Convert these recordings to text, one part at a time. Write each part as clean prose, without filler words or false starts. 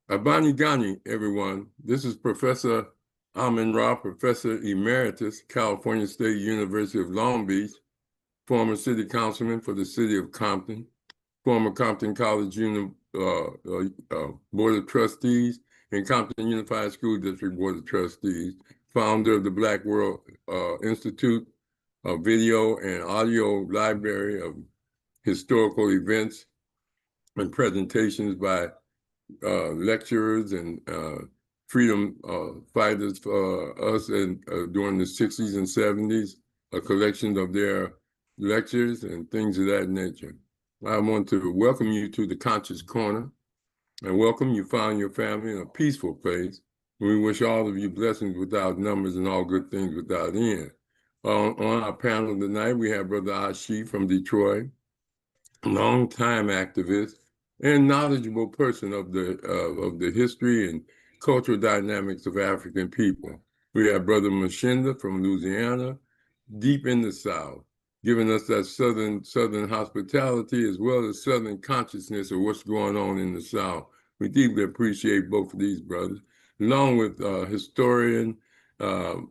Abani Ghani, everyone. This is Professor Rahh, Professor Emeritus, California State University of Long Beach, former city councilman for the city of Compton, former Compton College Board of Trustees, and Compton Unified School District Board of Trustees, founder of the Black World Institute, a video and audio library of historical events and presentations by lecturers and freedom fighters for us and during the 60s and 70s, a collection of their lectures and things of that nature. I want to welcome you to the Conscious Corner and welcome you found your family in a peaceful place. We wish all of you blessings without numbers and all good things without end. On our panel tonight, we have Brother Rashaki from Detroit, longtime activist and knowledgeable person of the history and cultural dynamics of African people. We have Brother Mshinda from Louisiana, deep in the South, giving us that southern hospitality as well as southern consciousness of what's going on in the South. We deeply appreciate both of these brothers, along with historian and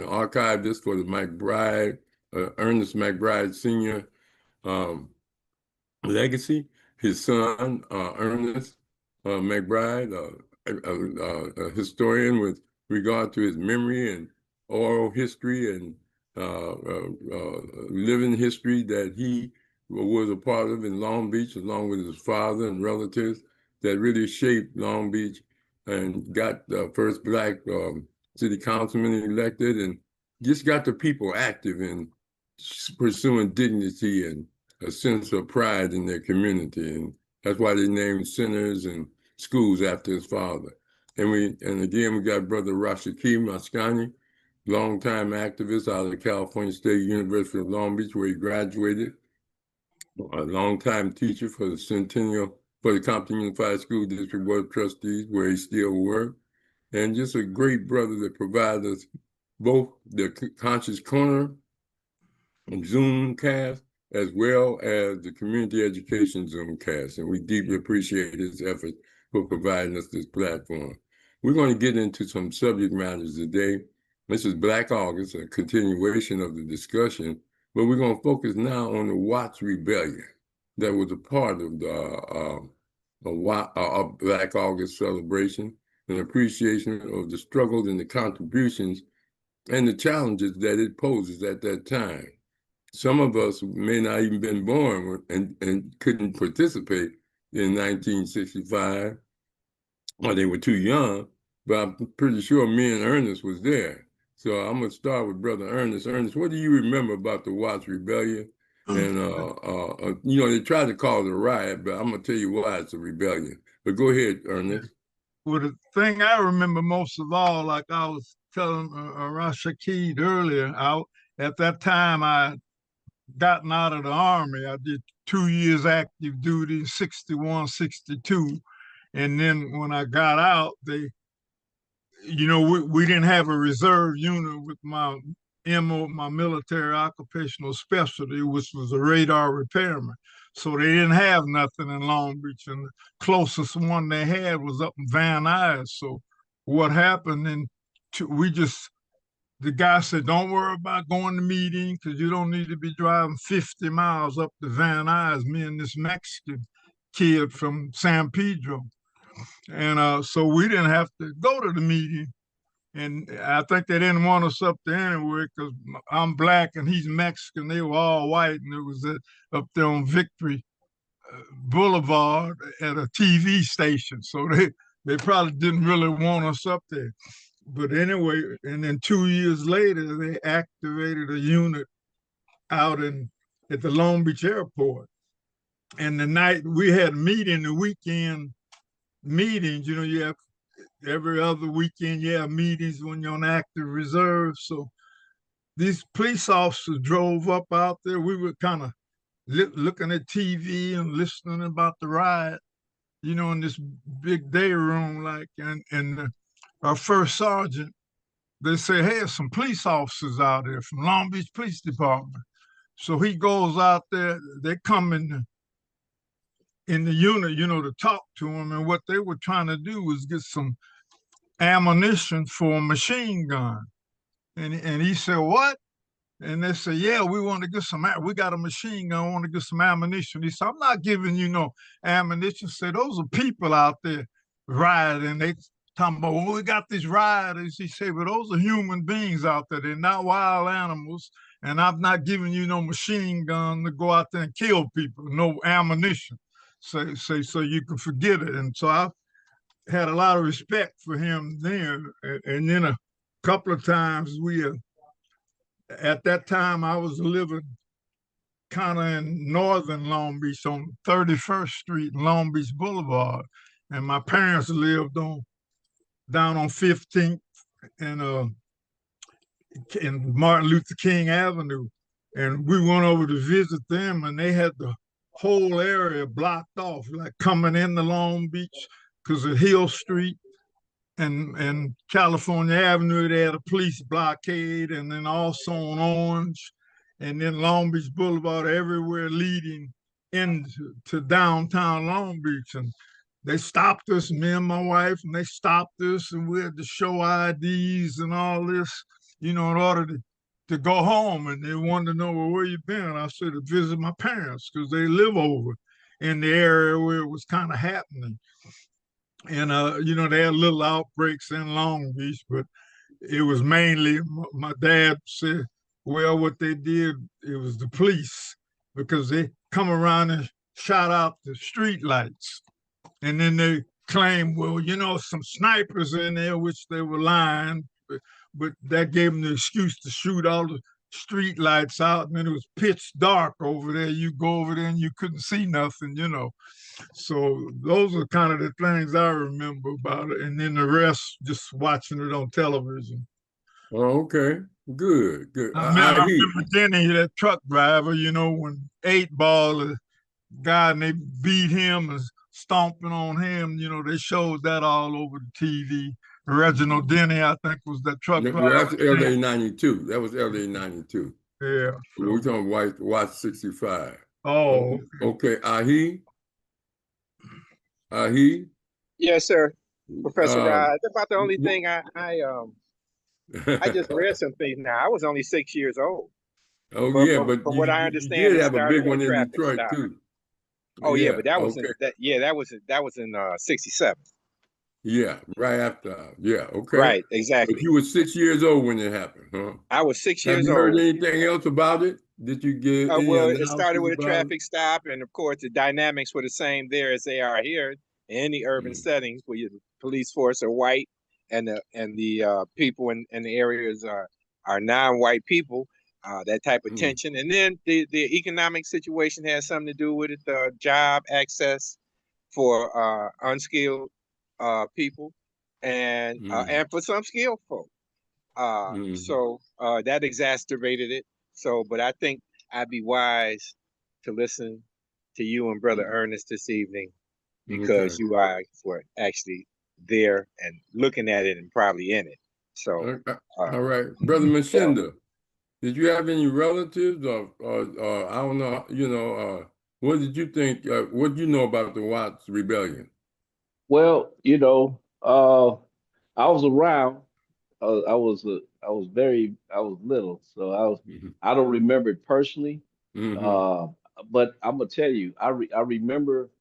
archivist for the McBribe, Ernest McBribe Sr. Legacy. His son, Ernest McBribe, a historian with regard to his memory and oral history and living history that he was a part of in Long Beach, along with his father and relatives, that really shaped Long Beach and got the first Black city councilman elected and just got the people active in pursuing dignity and a sense of pride in their community. And that's why they named centers and schools after his father. And again, we got Brother Rashaki Maskani, longtime activist out of the California State University of Long Beach, where he graduated, a longtime teacher for the Compton Unified School District Board of Trustees, where he still works, and just a great brother that provides us both the Conscious Corner and Zoomcast, as well as the Community Education Zoomcast. And we deeply appreciate his efforts for providing us this platform. We're going to get into some subject matters today. This is Black August, a continuation of the discussion, but we're going to focus now on the Watts Rebellion that was a part of the Black August celebration, an appreciation of the struggles and the contributions and the challenges that it poses at that time. Some of us may not even been born and couldn't participate in 1965, or they were too young, but I'm pretty sure me and Ernest was there. So I'm going to start with Brother Ernest. Ernest, what do you remember about the Watts Rebellion? And, they tried to call it a riot, but I'm going to tell you why it's a rebellion. But go ahead, Ernest. Well, the thing I remember most of all, like I was telling Rashaki earlier, at that time I gotten out of the Army. I did 2 years active duty, 61, 62. And then when I got out, we didn't have a reserve unit with my my military occupational specialty, which was a radar repairman. So they didn't have nothing in Long Beach. And the closest one they had was up in Van Nuys. So what happened, the guy said, don't worry about going to meeting because you don't need to be driving 50 miles up to Van Nuys, me and this Mexican kid from San Pedro. And so we didn't have to go to the meeting. And I think they didn't want us up there anyway because I'm Black and he's Mexican. They were all white, and it was up there on Victory Boulevard at a TV station. So they probably didn't really want us up there. But anyway, and then 2 years later, they activated a unit out at the Long Beach airport. And the night we had a meeting, the weekend meetings, you have every other weekend, you have meetings when you're on active reserve. So these police officers drove up out there. We were kind of looking at TV and listening about the riot, in this big day room, and our first sergeant, they say, hey, there's some police officers out there from Long Beach Police Department. So he goes out there, they come in the unit, to talk to them. And what they were trying to do was get some ammunition for a machine gun. And he said, what? And they said, yeah, we want to get we got a machine gun, want to get some ammunition. He said, I'm not giving you no ammunition. Said, those are people out there riding. They talking about, well, we got these riders. He said, but those are human beings out there. They're not wild animals. And I'm not giving you no machine gun to go out there and kill people, no ammunition. So you can forget it. And so I had a lot of respect for him then. And then a couple of times at that time, I was living kind of in northern Long Beach on 31st Street and Long Beach Boulevard. And my parents lived down on 15th and in Martin Luther King Avenue. And we went over to visit them, and they had the whole area blocked off, like coming into Long Beach, because of Hill Street and California Avenue, they had a police blockade, and then also on Orange, and then Long Beach Boulevard, everywhere leading into downtown Long Beach. And they stopped us, me and my wife, and they stopped us, and we had to show IDs and all this, in order to go home. And they wanted to know, well, where you been? And I said, to visit my parents, because they live over in the area where it was kind of happening. And, they had little outbreaks in Long Beach, but it was mainly, my dad said, well, what they did, it was the police, because they come around and shot out the street lights. And then they claimed, well, some snipers in there, which they were lying, but that gave them the excuse to shoot all the street lights out. And then it was pitch dark over there. You go over there and you couldn't see nothing, So those are kind of the things I remember about it. And then the rest, just watching it on television. Oh, okay. Good. I remember Denny, that truck driver, when 8-Ball, the guy, and they beat him and stomping on him, they showed that all over the TV. Reginald Denny, I think, was that truck driver. That's LA 92. That was LA 92. Yeah. We're talking Watch 65. Oh. Okay. Ahi? Yes, sir. Professor Rahh. That's about the only thing I just read some things now. I was only 6 years old. Oh, but from what I understand, you did have a big one in Detroit too. Oh yeah, but that was that was in 67. Yeah, right after. Yeah, okay. Right, exactly. But you were 6 years old when it happened, huh? I was 6 years old. Have you heard anything else about it? Did you get well, it started with a traffic stop, and of course the dynamics were the same there as they are here in any urban settings where your police force are white and the people in the areas are non-white people. That type of tension. And then the economic situation has something to do with it, the job access for unskilled people and for some skilled folk. So that exacerbated it. So, but I think I'd be wise to listen to you and Brother Ernest this evening, because you are actually there and looking at it and probably in it. So, all right, Brother Mshinda. Did you have any relatives or I don't know, what did you think, what do you know about the Watts rebellion? Well, I was around. I was little, so I don't remember it personally. But I'm gonna tell you, I remember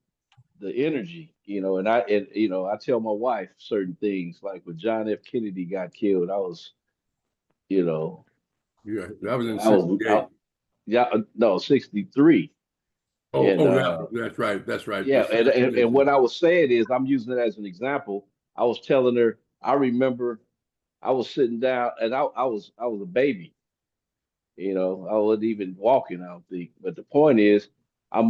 the energy, and I tell my wife certain things, like when John F. Kennedy got killed, I was, Yeah, that was in 68. No, 63. That's right. Yeah, and what I was saying is, I'm using it as an example. I was telling her, I remember I was sitting down, and I was a baby. I wasn't even walking, I don't think. But the point is, I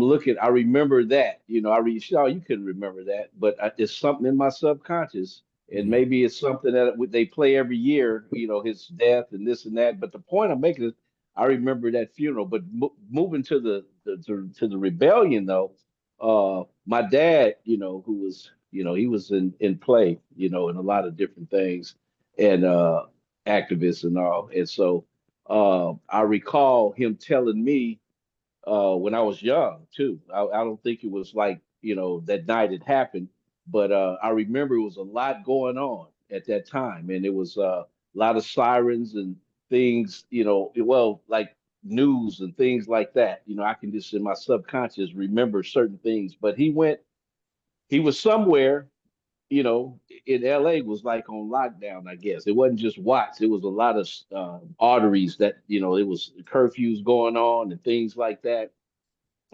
remember that. You couldn't remember that, but it's something in my subconscious. And maybe it's something that they play every year, his death and this and that. But the point I'm making is, I remember that funeral. But moving to the rebellion, though, my dad, who was, he was in play, in a lot of different things, and activists and all. And so I recall him telling me when I was young too. I don't think it was like that night it happened. But I remember it was a lot going on at that time, and it was a lot of sirens and things, well, like news and things like that. I can just in my subconscious remember certain things. But he was somewhere, in LA was like on lockdown, I guess. It wasn't just Watts, it was a lot of arteries that, it was curfews going on and things like that.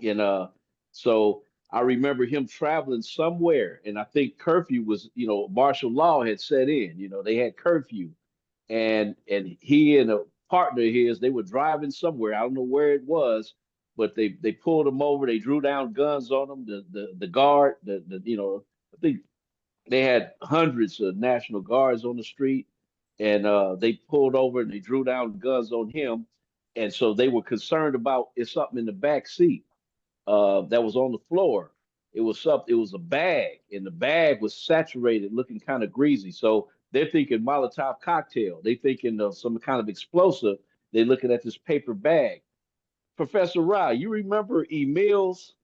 And so I remember him traveling somewhere, and I think curfew was, martial law had set in, they had curfew, and he and a partner of his, they were driving somewhere. I don't know where it was, but they pulled him over. They drew down guns on him. The guard, I think they had hundreds of National Guards on the street, and they pulled over and they drew down guns on him. And so they were concerned about it's something in the back seat that was on the floor. It was a bag, and the bag was saturated, looking kind of greasy. So they're thinking Molotov cocktail. They thinking of some kind of explosive. They're looking at this paper bag. Professor Rahh, you remember Emil's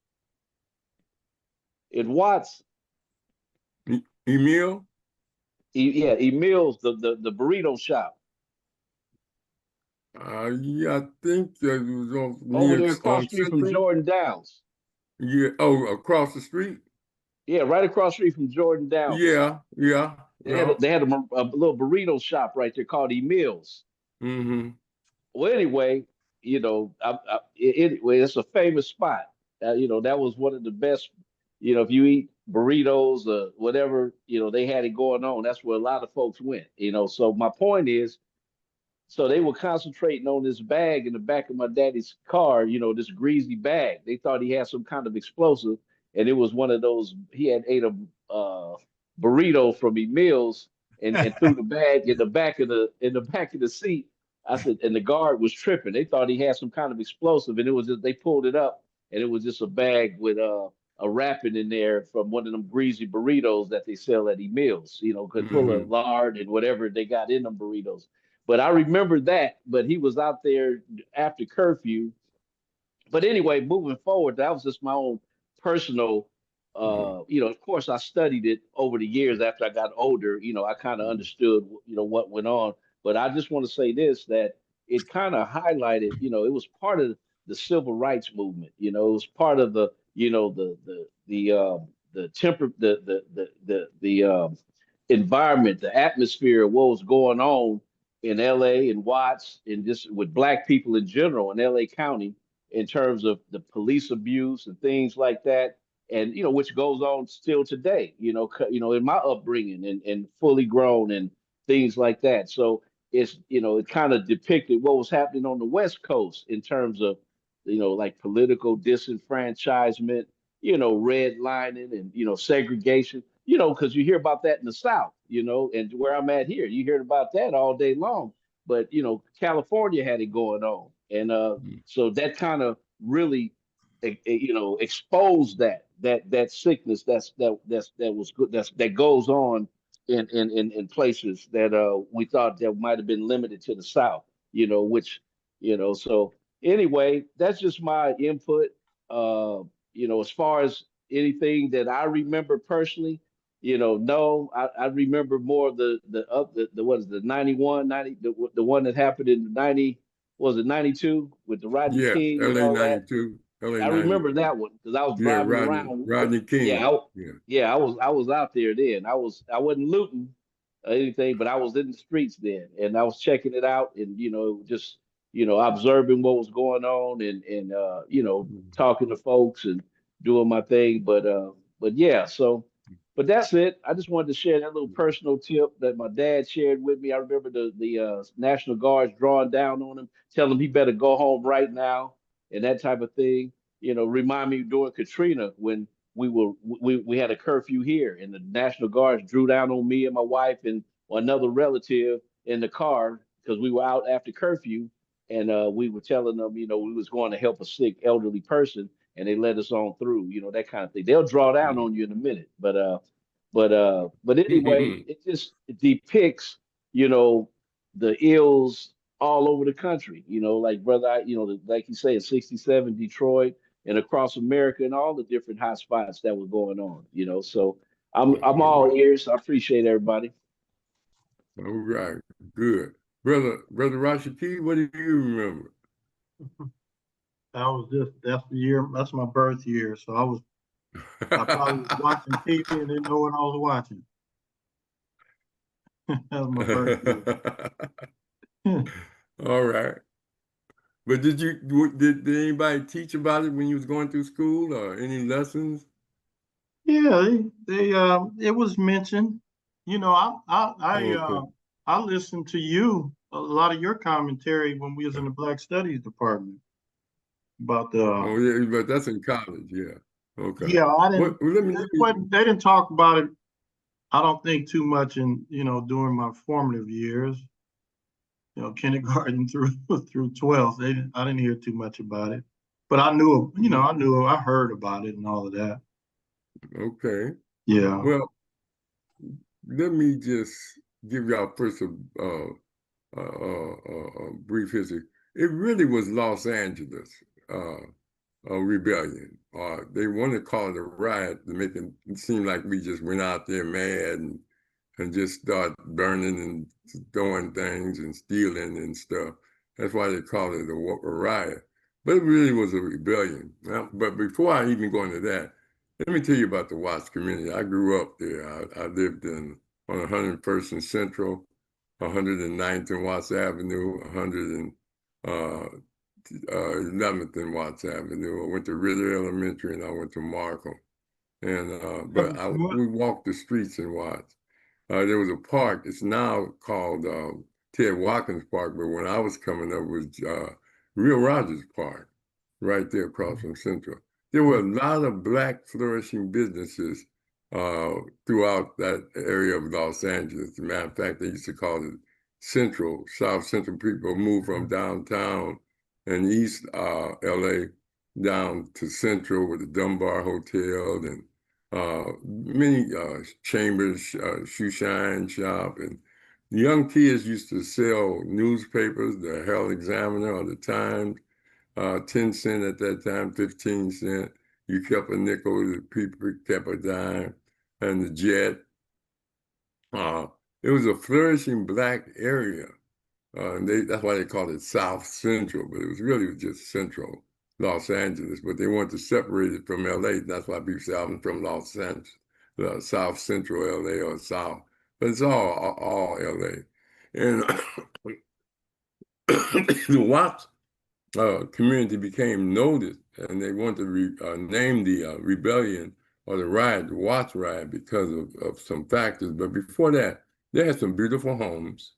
in Watts? Emil? Yeah, Emil's the burrito shop. Yeah, I think that it was Over near there across the street from Central. Jordan Downs. Yeah. Oh, across the street. Yeah, right across the street from Jordan Downs. Yeah. Yeah. They had a little burrito shop right there called Emil's. Mm-hmm. Well, anyway, it's a famous spot. That was one of the best. If you eat burritos or whatever, they had it going on. That's where a lot of folks went. So my point is, so they were concentrating on this bag in the back of my daddy's car, this greasy bag. They thought he had some kind of explosive, and it was one of those. He had ate a burrito from Emil's and threw the bag in the back of the seat. I said, and the guard was tripping. They thought he had some kind of explosive, and it was just they pulled it up, and it was just a bag with a wrapping in there from one of them greasy burritos that they sell at Emil's, full of lard and whatever they got in them burritos. But I remember that. But he was out there after curfew. But anyway, moving forward, that was just my own personal. Of course, I studied it over the years after I got older. I kind of understood, what went on. But I just want to say this that it kind of highlighted. It was part of the civil rights movement. It was part of the, the temper, the environment, the atmosphere of what was going on in LA and Watts and just with black people in general in LA County in terms of the police abuse and things like that. And which goes on still today, in my upbringing and fully grown and things like that. So it kind of depicted what was happening on the West Coast in terms of, like political disenfranchisement, redlining and, segregation, because you hear about that in the South, and where I'm at here, you hear about that all day long. But, California had it going on. And so that kind of really, exposed that sickness that was good, that goes on in places that we thought that might have been limited to the South, which, so anyway, that's just my input. As far as anything that I remember personally, no, I remember more of the what is the 91, 90, the one that happened in 90, was it 92 with the Rodney Yeah, King and LA all that. 92, LA I remember 92. that one because I was Yeah, driving around. Rodney Yeah, King. I was out there then. I wasn't looting or anything, but I was in the streets then, and I was checking it out, and just observing what was going on, and talking to folks and doing my thing. But yeah, so. But that's it. I just wanted to share that little personal tip that my dad shared with me. I remember the National Guards drawing down on him, telling him he better go home right now, and that type of thing. Remind me during Katrina when we had a curfew here, and the National Guards drew down on me and my wife and another relative in the car because we were out after curfew, and we were telling them, we was going to help a sick elderly person, and they let us on through, that kind of thing. They'll draw down on you in a minute, but anyway, it depicts, the ills all over the country. Like brother, like you say, in '67 Detroit, and across America and all the different hot spots that were going on, you know. So I'm all ears. I appreciate everybody. All right, good. Brother Rashaki, what do you remember? That's the year, that's my birth year. So I probably was watching TV and didn't know what I was watching. That was my birth year. All right. But did anybody teach about it when you was going through school or any lessons? Yeah, it was mentioned. You know, Okay. I listened to you a lot of your commentary when we was in the Black Studies department about Oh yeah, but that's in college, yeah. Okay. yeah, I didn't. Let me They didn't talk about it. I don't think too much in during my formative years. You know, kindergarten through through 12th. I didn't hear too much about it, but I knew. I heard about it and all of that. Okay. Yeah. Well, let me just give y'all first a brief history. It really was Los Angeles rebellion. They want to call it a riot to make it seem like we just went out there mad and just start burning and throwing things and stealing and stuff. That's why they call it a riot. But it really was a rebellion. But before I even go into that, let me tell you about the Watts community. I grew up there. I lived on 101st and Central, 109th and Watts Avenue, 11th and Watts Avenue. I went to Ritter Elementary and I went to Markham. And we walked the streets in Watts. There was a park. It's now called Ted Watkins Park, but when I was coming up, it was Real Rogers Park, right there across from Central. There were a lot of Black flourishing businesses throughout that area of Los Angeles. As a matter of fact, they used to call it Central. South Central people moved from downtown and East LA down to Central with the Dunbar Hotel and many chambers, shoe shine shop, and the young kids used to sell newspapers, the Herald Examiner or the Times, 10 cents at that time, 15 cents. You kept a nickel, the people kept a dime, and the Jet. It was a flourishing Black area. That's why they called it South Central, but it was really just Central Los Angeles. But they wanted to separate it from LA. That's why people say I'm from Los Angeles, South Central LA or South. But it's all LA. And the Watts community became noticed, and they wanted to name the rebellion or the riot, the Watts riot, because of some factors. But before that, they had some beautiful homes.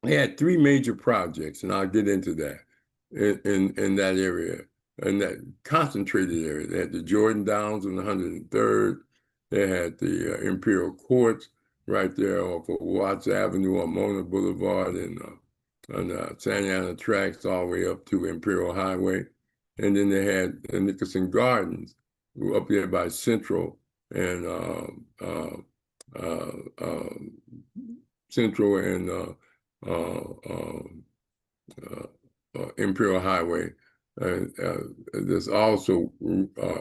They had three major projects, and I'll get into that in that area, in that concentrated area. They had the Jordan Downs on the 103rd. They had the Imperial Courts right there off of Watts Avenue on Mona Boulevard and on Santa Ana tracks all the way up to Imperial Highway. And then they had the Nicholson Gardens up there by Central and Central and Imperial Highway. There's also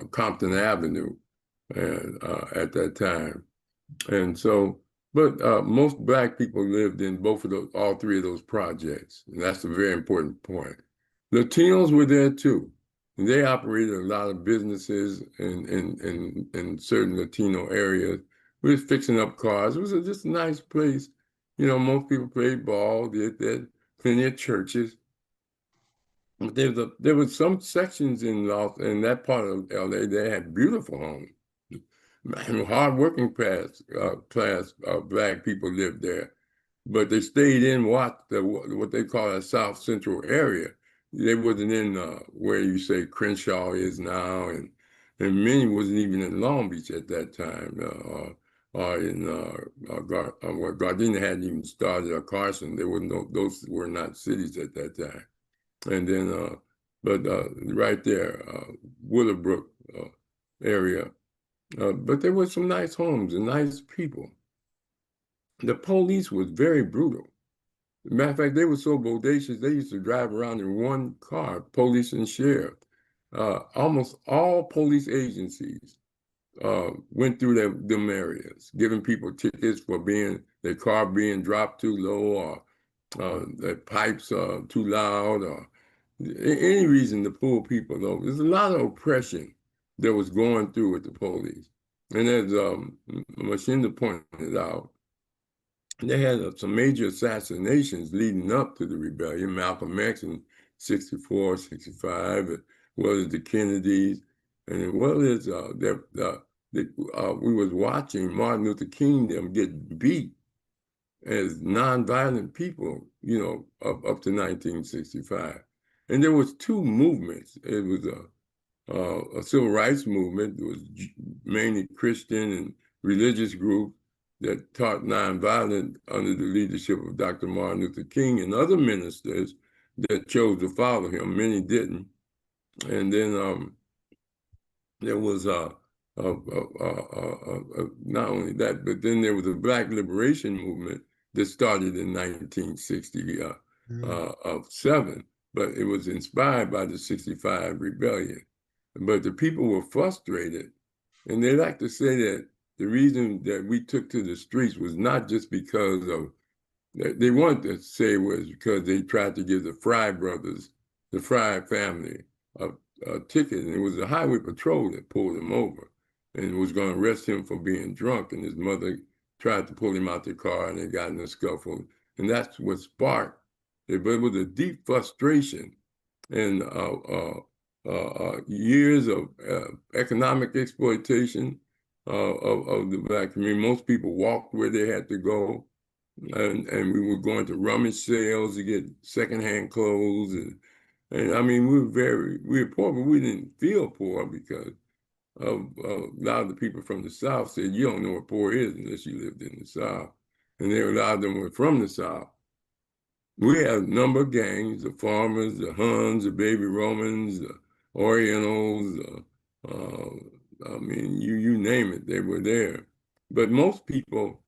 Compton Avenue at that time. And so, but most Black people lived in all three of those projects. And that's a very important point. Latinos were there too. And they operated a lot of businesses in certain Latino areas. We was fixing up cars. It was just a nice place. You know, most people played ball. They had plenty of churches. But there was some sections in that part of LA that had beautiful homes. Hard-working class Black people lived there, but they stayed in what they call a South Central area. They wasn't in where you say Crenshaw is now, and many wasn't even in Long Beach at that time. Gardena hadn't even started, or Carson. Those were not cities at that time. And then, right there, Willowbrook area. But there were some nice homes and nice people. The police was very brutal. As a matter of fact, they were so bodacious, they used to drive around in one car, police and sheriff. almost all police agencies went through them areas, giving people tickets for their car being dropped too low, or their pipes are too loud, or any reason to pull people over. There's a lot of oppression that was going through with the police. And as Mshinda pointed out, they had some major assassinations leading up to the rebellion. Malcolm X in 64, 65, as well as the Kennedys, and as well as we was watching Martin Luther King them get beat as nonviolent people, up to 1965. And there was two movements. It was a civil rights movement. It was mainly Christian and religious group that taught nonviolence under the leadership of Dr. Martin Luther King and other ministers that chose to follow him. Many didn't. And then there was not only that, but then there was a Black liberation movement that started in 1967, but it was inspired by the 65 rebellion. But the people were frustrated, and they like to say that the reason that we took to the streets was not just because of, they wanted to say it was because they tried to give the Fry brothers, the Fry family, a ticket, and it was the highway patrol that pulled him over and was going to arrest him for being drunk, and his mother tried to pull him out the car, and they got in a scuffle, and that's what sparked it. But it was a deep frustration and years of economic exploitation of the Black community. Most people walked where they had to go, and we were going to rummage sales to get secondhand clothes, and I mean, we were poor, but we didn't feel poor because a lot of the people from the South said, you don't know what poor is unless you lived in the South. And a lot of them were from the South. We had a number of gangs, the farmers, the Huns, the baby Romans, the Orientals, I mean, you name it, they were there. But most people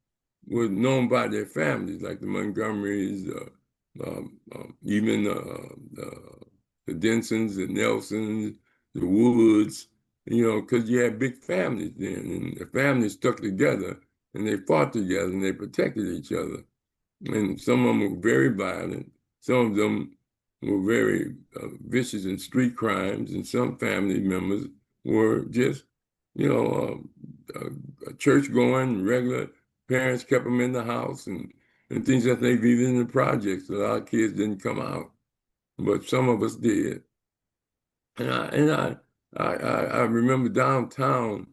were known by their families, like the Montgomerys, even the Densons, the Nelsons, the Woods, because you had big families then, and the families stuck together, and they fought together, and they protected each other. And some of them were very violent. Some of them were very vicious in street crimes, and some family members were just, church-going, regular. Parents kept them in the house and things that they viewed in the projects. A lot of kids didn't come out, but some of us did. And I remember downtown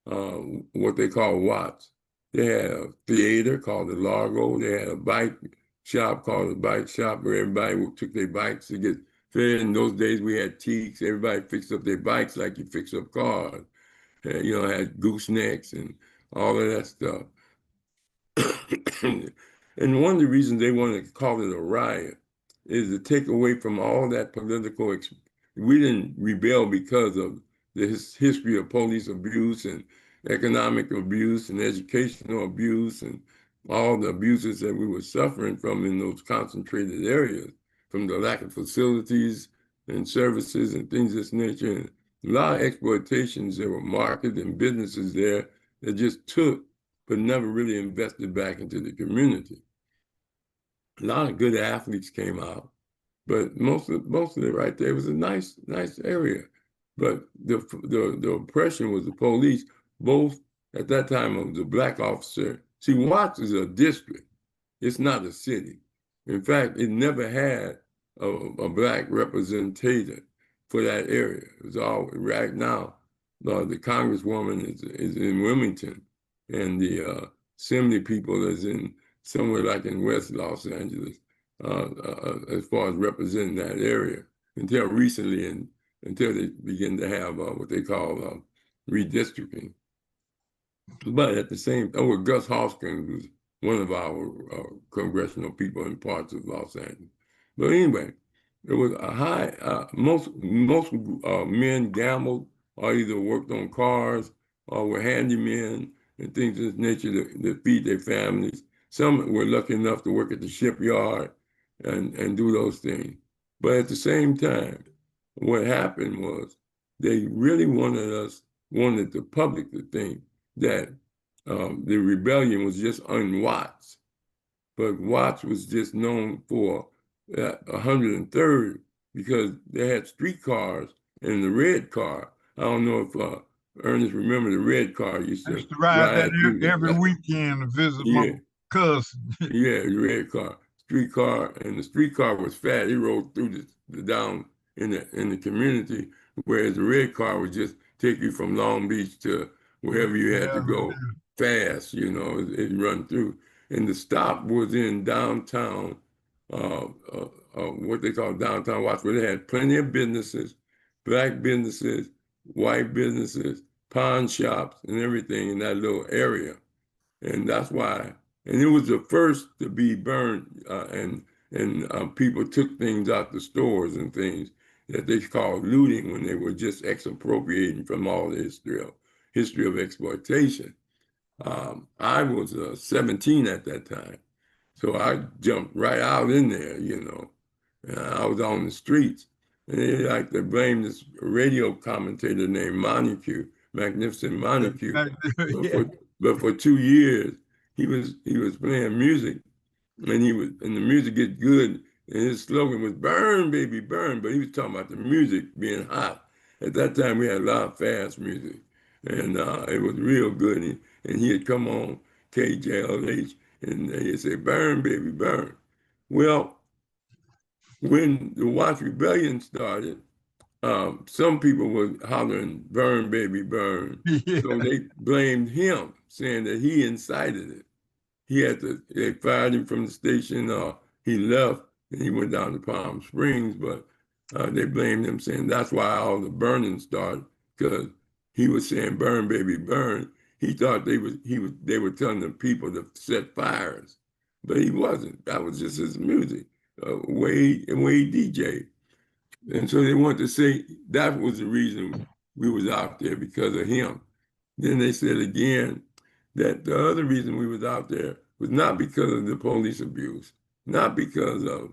what they call Watts. They had a theater called the Largo. They had a bike shop called the Bike Shop where everybody took their bikes to get fed. In those days, we had teaks. Everybody fixed up their bikes like you fix up cars. Had goosenecks and all of that stuff. And one of the reasons they want to call it a riot is to take away from all that political. We didn't rebel because of the history of police abuse and economic abuse and educational abuse and all the abuses that we were suffering from in those concentrated areas, from the lack of facilities and services and things of this nature. And a lot of exploitations that were marketed and businesses there that just took but never really invested back into the community. A lot of good athletes came out, but most of it right there was a nice area. But the oppression was the police, both at that time of the Black officer. See, Watts is a district. It's not a city. In fact, it never had a Black representative for that area. It's all right now. The Congresswoman is in Wilmington, and the Assembly people is in somewhere like in West Los Angeles, as far as representing that area. Until recently, until they begin to have what they call redistricting. But at the same time, Gus Hoskins was one of our congressional people in parts of Los Angeles. But anyway, it was a high, most men gambled or either worked on cars or were handymen and things of this nature to feed their families. Some were lucky enough to work at the shipyard and do those things. But at the same time, what happened was they really wanted the public to think that the rebellion was just on Watts, but Watts was just known for 103rd because they had streetcars and the red car. I don't know if Ernest remember the red car used I to used to ride that ride through every weekend to visit my cousin. yeah, the red car, streetcar, and the streetcar was fat. It rolled through the down in the community, whereas the red car would just take you from Long Beach to wherever you had to go fast. It run through. And the stop was in downtown, what they call downtown Watts, where they had plenty of businesses, black businesses, white businesses, pawn shops, and everything in that little area. And that's why, and it was the first to be burned, and people took things out the stores and things that they called looting when they were just expropriating from all the history of exploitation. I was 17 at that time, so I jumped right out in there, and I was on the streets. And they like to blame this radio commentator named Montague, Magnificent Montague. But for 2 years, he was playing music, and the music gets good, and his slogan was "Burn, baby, burn." But he was talking about the music being hot. At that time, we had a lot of fast music, and it was real good. And he had come on KJLH, and he'd say, "Burn, baby, burn." Well, when the Watts Rebellion started, some people were hollering, "Burn, baby, burn." Yeah. So they blamed him, saying that he incited it. They fired him from the station, he left, and he went down to Palm Springs, but they blamed him, saying that's why all the burning started, because he was saying, "Burn, baby, burn." He thought they were telling the people to set fires, but he wasn't. That was just his music, way DJ. And so they wanted to say that was the reason we was out there, because of him. Then they said again that the other reason we was out there was not because of the police abuse, not because of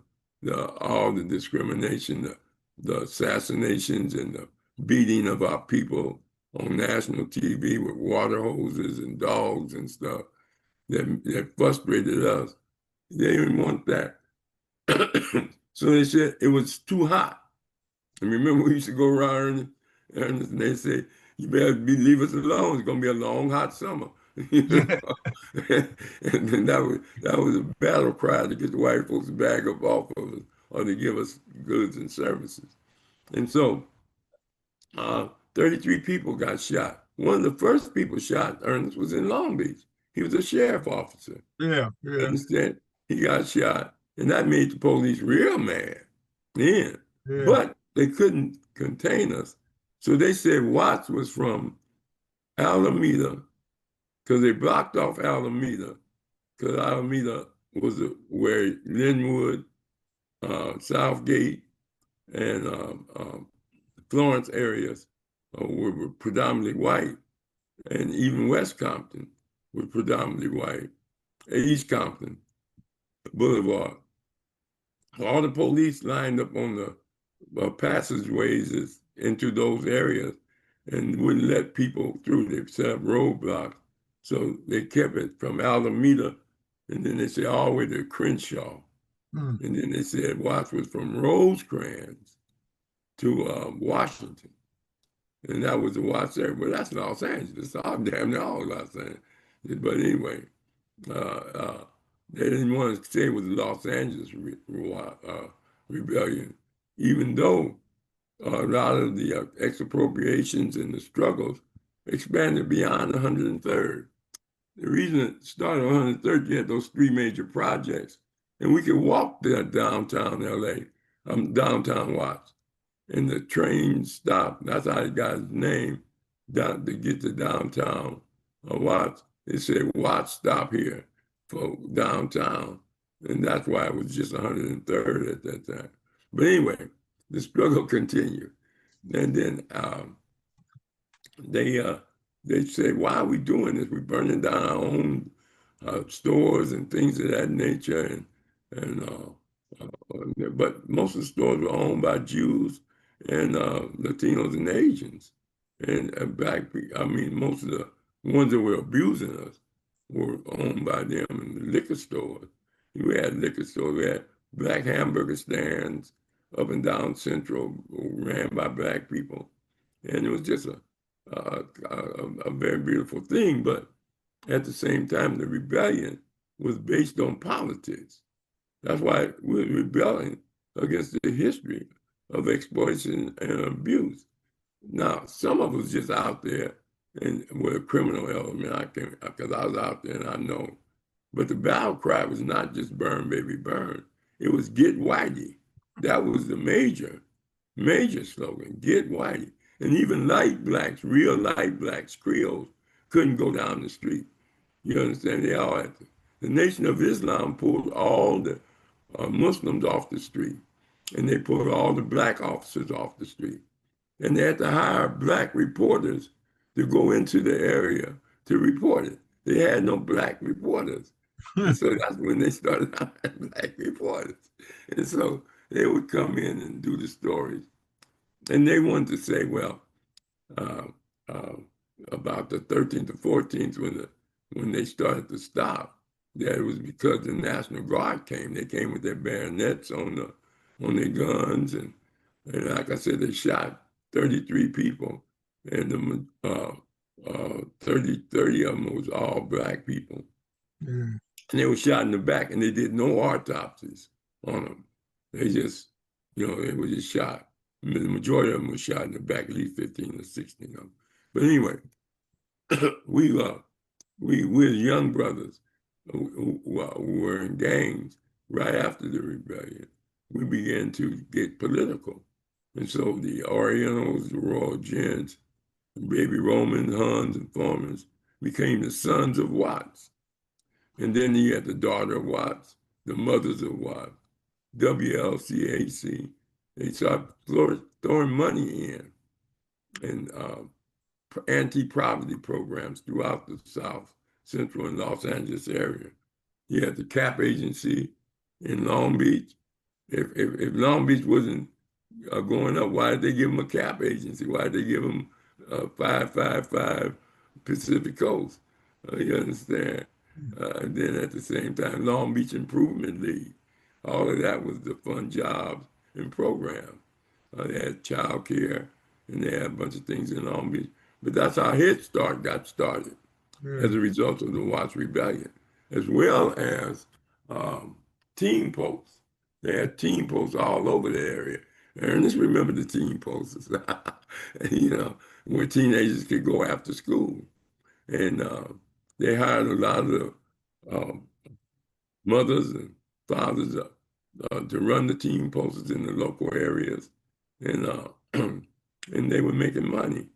all the discrimination, the assassinations and the beating of our people on national TV with water hoses and dogs and stuff that frustrated us. They didn't want that. So they said it was too hot. And remember, we used to go around and they say, "You better leave us alone. It's gonna be a long, hot summer." And then that was a battle cry to get the white folks to back up off of us or to give us goods and services. And so 33 people got shot. One of the first people shot, Ernest, was in Long Beach. He was a sheriff officer. Yeah. Understand? He got shot. And that made the police real mad. Yeah. But they couldn't contain us. So they said Watts was from Alameda, because they blocked off Alameda, because Alameda was where Linwood, Southgate, and Florence areas were predominantly white, and even West Compton was predominantly white, East Compton Boulevard. All the police lined up on the passageways into those areas and wouldn't let people through. They set up roadblocks. So they kept it from Alameda, and then they said all the way to Crenshaw. And then they said Watts was from Rosecrans to Washington. And that was the Watts area. Well, that's Los Angeles. All damn near all Los Angeles. But anyway, they didn't want to say it was the Los Angeles rebellion, even though a lot of the expropriations and the struggles expanded beyond 103rd. The reason it started on 103rd, you had those three major projects, and we could walk there downtown LA, downtown Watts, and the train stopped. That's how it got its name, down to get to downtown Watts. They said Watts stop here for downtown, and that's why it was just 103rd at that time. But anyway, the struggle continued, and then they said, "Why are we doing this? We're burning down our own stores and things of that nature." But most of the stores were owned by Jews and Latinos and Asians. And black people, I mean, most of the ones that were abusing us were owned by them in the liquor stores. We had liquor stores, we had black hamburger stands up and down Central ran by black people. And it was just a very beautiful thing. But at the same time, the rebellion was based on politics. That's why we're rebelling against the history of exploitation and abuse. Now, some of us just out there and with a criminal element, because I was out there and I know. But the battle cry was not just burn, baby, burn. It was get whitey. That was the major slogan, get whitey. And even light blacks, real light blacks, Creoles, couldn't go down the street. You understand? They all had to. The Nation of Islam pulled all the Muslims off the street, and they pulled all the black officers off the street. And they had to hire black reporters to go into the area to report it. They had no black reporters. And so that's when they started hiring black reporters. And so they would come in and do the stories. And they wanted to say, well, uh, uh, about the 13th or 14th, when they started to stop, that it was because the National Guard came. They came with their bayonets on their guns, and like I said, they shot 33 people, and the 30 of them was all black people. Mm. And they were shot in the back, and they did no autopsies on them. They just, they were just shot. The majority of them were shot in the back, at least 15 or 16 of them. But anyway, we're young brothers who were in gangs right after the rebellion. We began to get political. And so the Orientals, the Royal Gents, the Baby Romans, Huns, and Formans became the sons of Watts. And then you had the daughter of Watts, the mothers of Watts, WLCAC. They started throwing money in and anti-poverty programs throughout the South, Central, and Los Angeles area. You had the CAP agency in Long Beach. If Long Beach wasn't going up, why did they give them a CAP agency? Why did they give them 555 Pacific Coast? You understand? And then at the same time, Long Beach Improvement League. All of that was the fun jobs and programs. They had child care, and they had a bunch of things in Long Beach. But that's how Head Start got started as a result of the Watts Rebellion, as well as team posts. They had team posts all over the area. Ernest remember the team posts, where teenagers could go after school. And they hired a lot of mothers and fathers to run the team posts in the local areas. And and they were making money,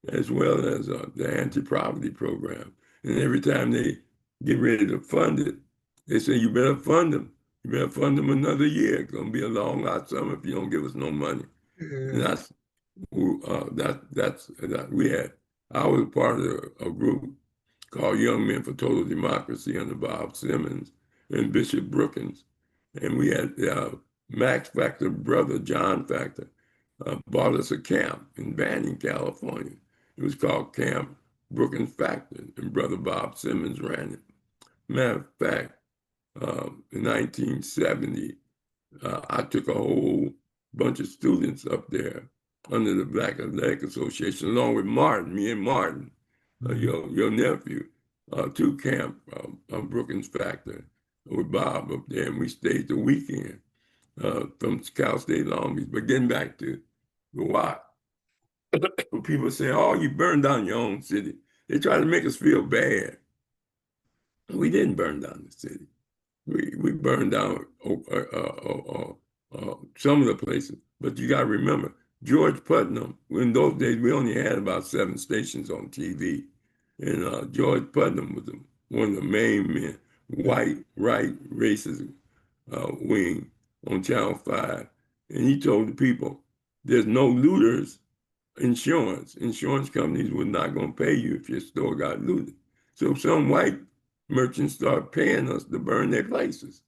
as well as the anti-poverty program. And every time they get ready to fund it, they say, you better fund them. You better fund them another year. It's going to be a long, hot summer if you don't give us no money. And that's we had. I was part of a group called Young Men for Total Democracy under Bob Simmons and Bishop Brookins. And we had Max Factor brother, John Factor, bought us a camp in Banning, California. It was called Camp Brookins Factor, and Brother Bob Simmons ran it. Matter of fact, in 1970, I took a whole bunch of students up there under the Black Athletic Association, along with Martin, me and Martin, your nephew, to Camp Brookins Factor with Bob up there, and we stayed the weekend from Cal State Long Beach. But getting back to the Watt, people say, oh, you burned down your own city. They try to make us feel bad. We didn't burn down the city. We burned down some of the places. But you got to remember, George Putnam, in those days, we only had about 7 stations on TV. And George Putnam was one of the main men, white, right, racist wing on Channel 5. And he told the people, there's no looters insurance. Insurance companies were not going to pay you if your store got looted. So some white merchants start paying us to burn their places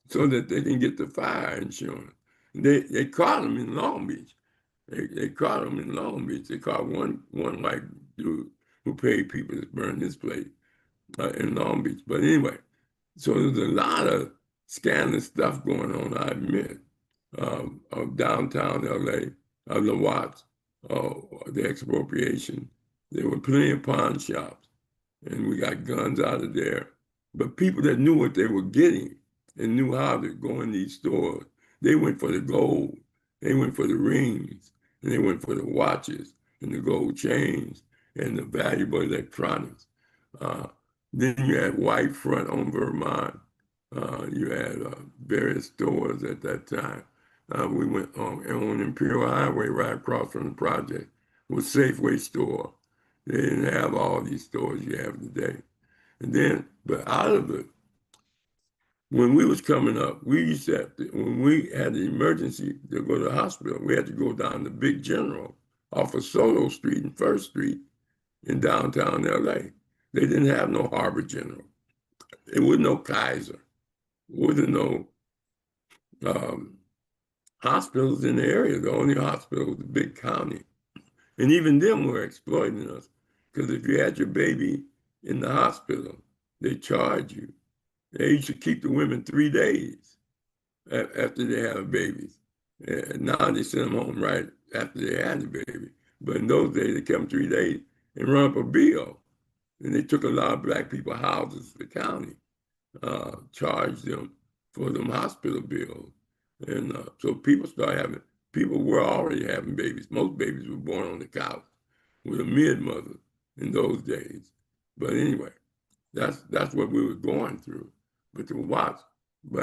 so that they can get the fire insurance. They caught them in Long Beach. They caught him in Long Beach. They caught one white dude who paid people to burn his place in Long Beach. But anyway, so there's a lot of scandalous stuff going on, I admit, of downtown LA, of the Watts, the expropriation. There were plenty of pawn shops, and we got guns out of there. But people that knew what they were getting and knew how to go in these stores, they went for the gold, they went for the rings, and they went for the watches and the gold chains and the valuable electronics. Then you had White Front on Vermont. You had various stores at that time. We went on Imperial Highway right across from the project was Safeway store. They didn't have all these stores you have today. And then, but out of it, when we was coming up, we used to have to, when we had an emergency to go to the hospital, we had to go down to Big General off of Soto Street and First Street in downtown LA. They didn't have no Harbor General. There was no Kaiser. There wasn't no hospitals in the area. The only hospital was the big county. And even them were exploiting us. Because if you had your baby in the hospital, they charge you. They used to keep the women 3 days after they had babies. And now they send them home right after they had the baby. But in those days, they kept them 3 days and run up a bill. And they took a lot of black people's houses to the county, charged them for them hospital bills. And so people were already having babies. Most babies were born on the couch with a mid-mother in those days. But anyway, that's what we were going through. But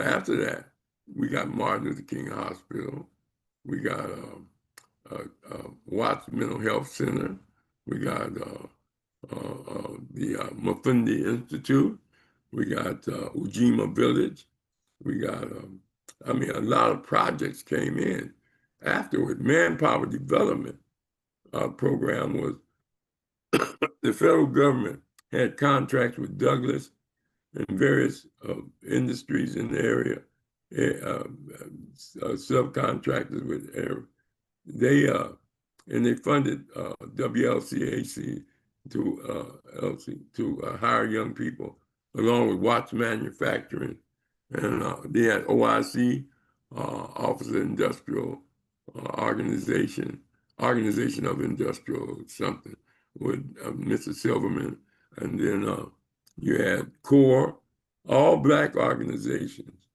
after that, we got Martin Luther King Hospital. We got Watts Mental Health Center. We got the Mshinda Institute. We got Ujima Village. We got, a lot of projects came in afterward. Manpower Development Program was, the federal government had contracts with Douglas and various industries in the area, subcontractors with they funded WLCAC to hire young people, along with Watts Manufacturing, and they had OIC, Office of Industrial Organization of Industrial something, with Mr. Silverman, and then you had CORE. All black organizations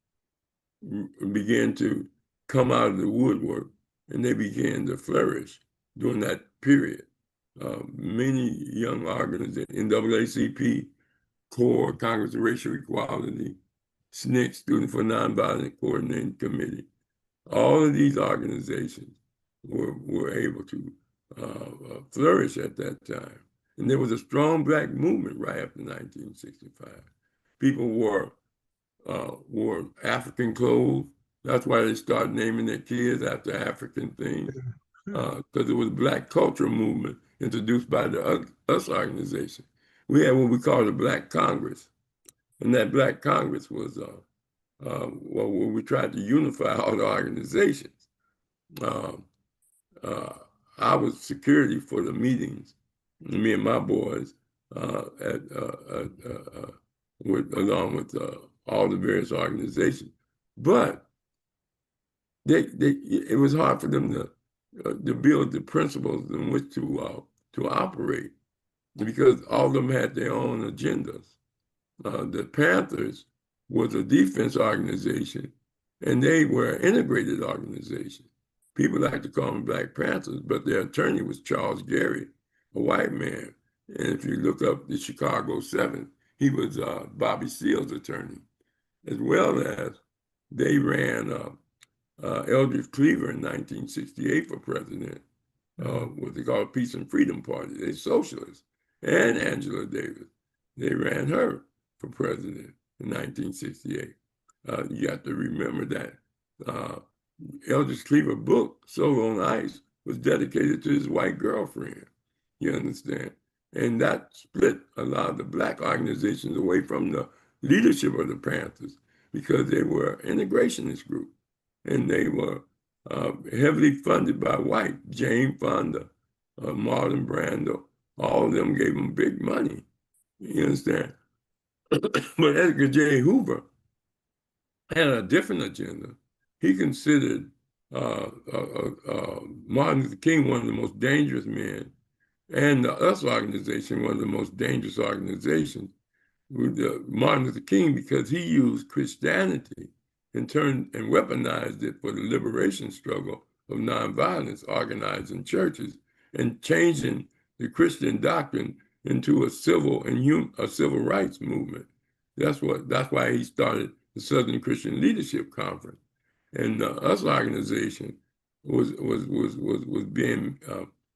began to come out of the woodwork, and they began to flourish during that period. Many young organizations, NAACP, CORE, Congress of Racial Equality, SNCC, Student for Nonviolent Coordinating Committee, all of these organizations were able to flourish at that time. And there was a strong black movement right after 1965. People wore African clothes. That's why they started naming their kids after African things, because it was a black culture movement introduced by the US organization. We had what we call the Black Congress. And that Black Congress was where we tried to unify all the organizations. I was security for the meetings, me and my boys, along with all the various organizations. But it was hard for them to build the principles in which to operate, because all of them had their own agendas. The Panthers was a defense organization, and they were an integrated organization. People like to call them Black Panthers, but their attorney was Charles Gary, a white man. And if you look up the Chicago 7, he was Bobby Seale's attorney, as well as they ran Eldridge Cleaver in 1968 for president, what they call Peace and Freedom Party. They're socialists. And Angela Davis, they ran her for president in 1968. You have to remember that Eldridge Cleaver's book, Solo on Ice, was dedicated to his white girlfriend, you understand? And that split a lot of the black organizations away from the leadership of the Panthers, because they were an integrationist group, and they were heavily funded by white. Jane Fonda, Marlon Brando, all of them gave them big money. You understand? But Edgar J. Hoover had a different agenda. He considered Martin Luther King one of the most dangerous men, and the US organization one of the most dangerous organizations with Martin Luther King, because he used Christianity and turned and weaponized it for the liberation struggle of nonviolence, organizing churches and changing the Christian doctrine into a civil rights movement. That's why he started the Southern Christian Leadership Conference, and the US organization was being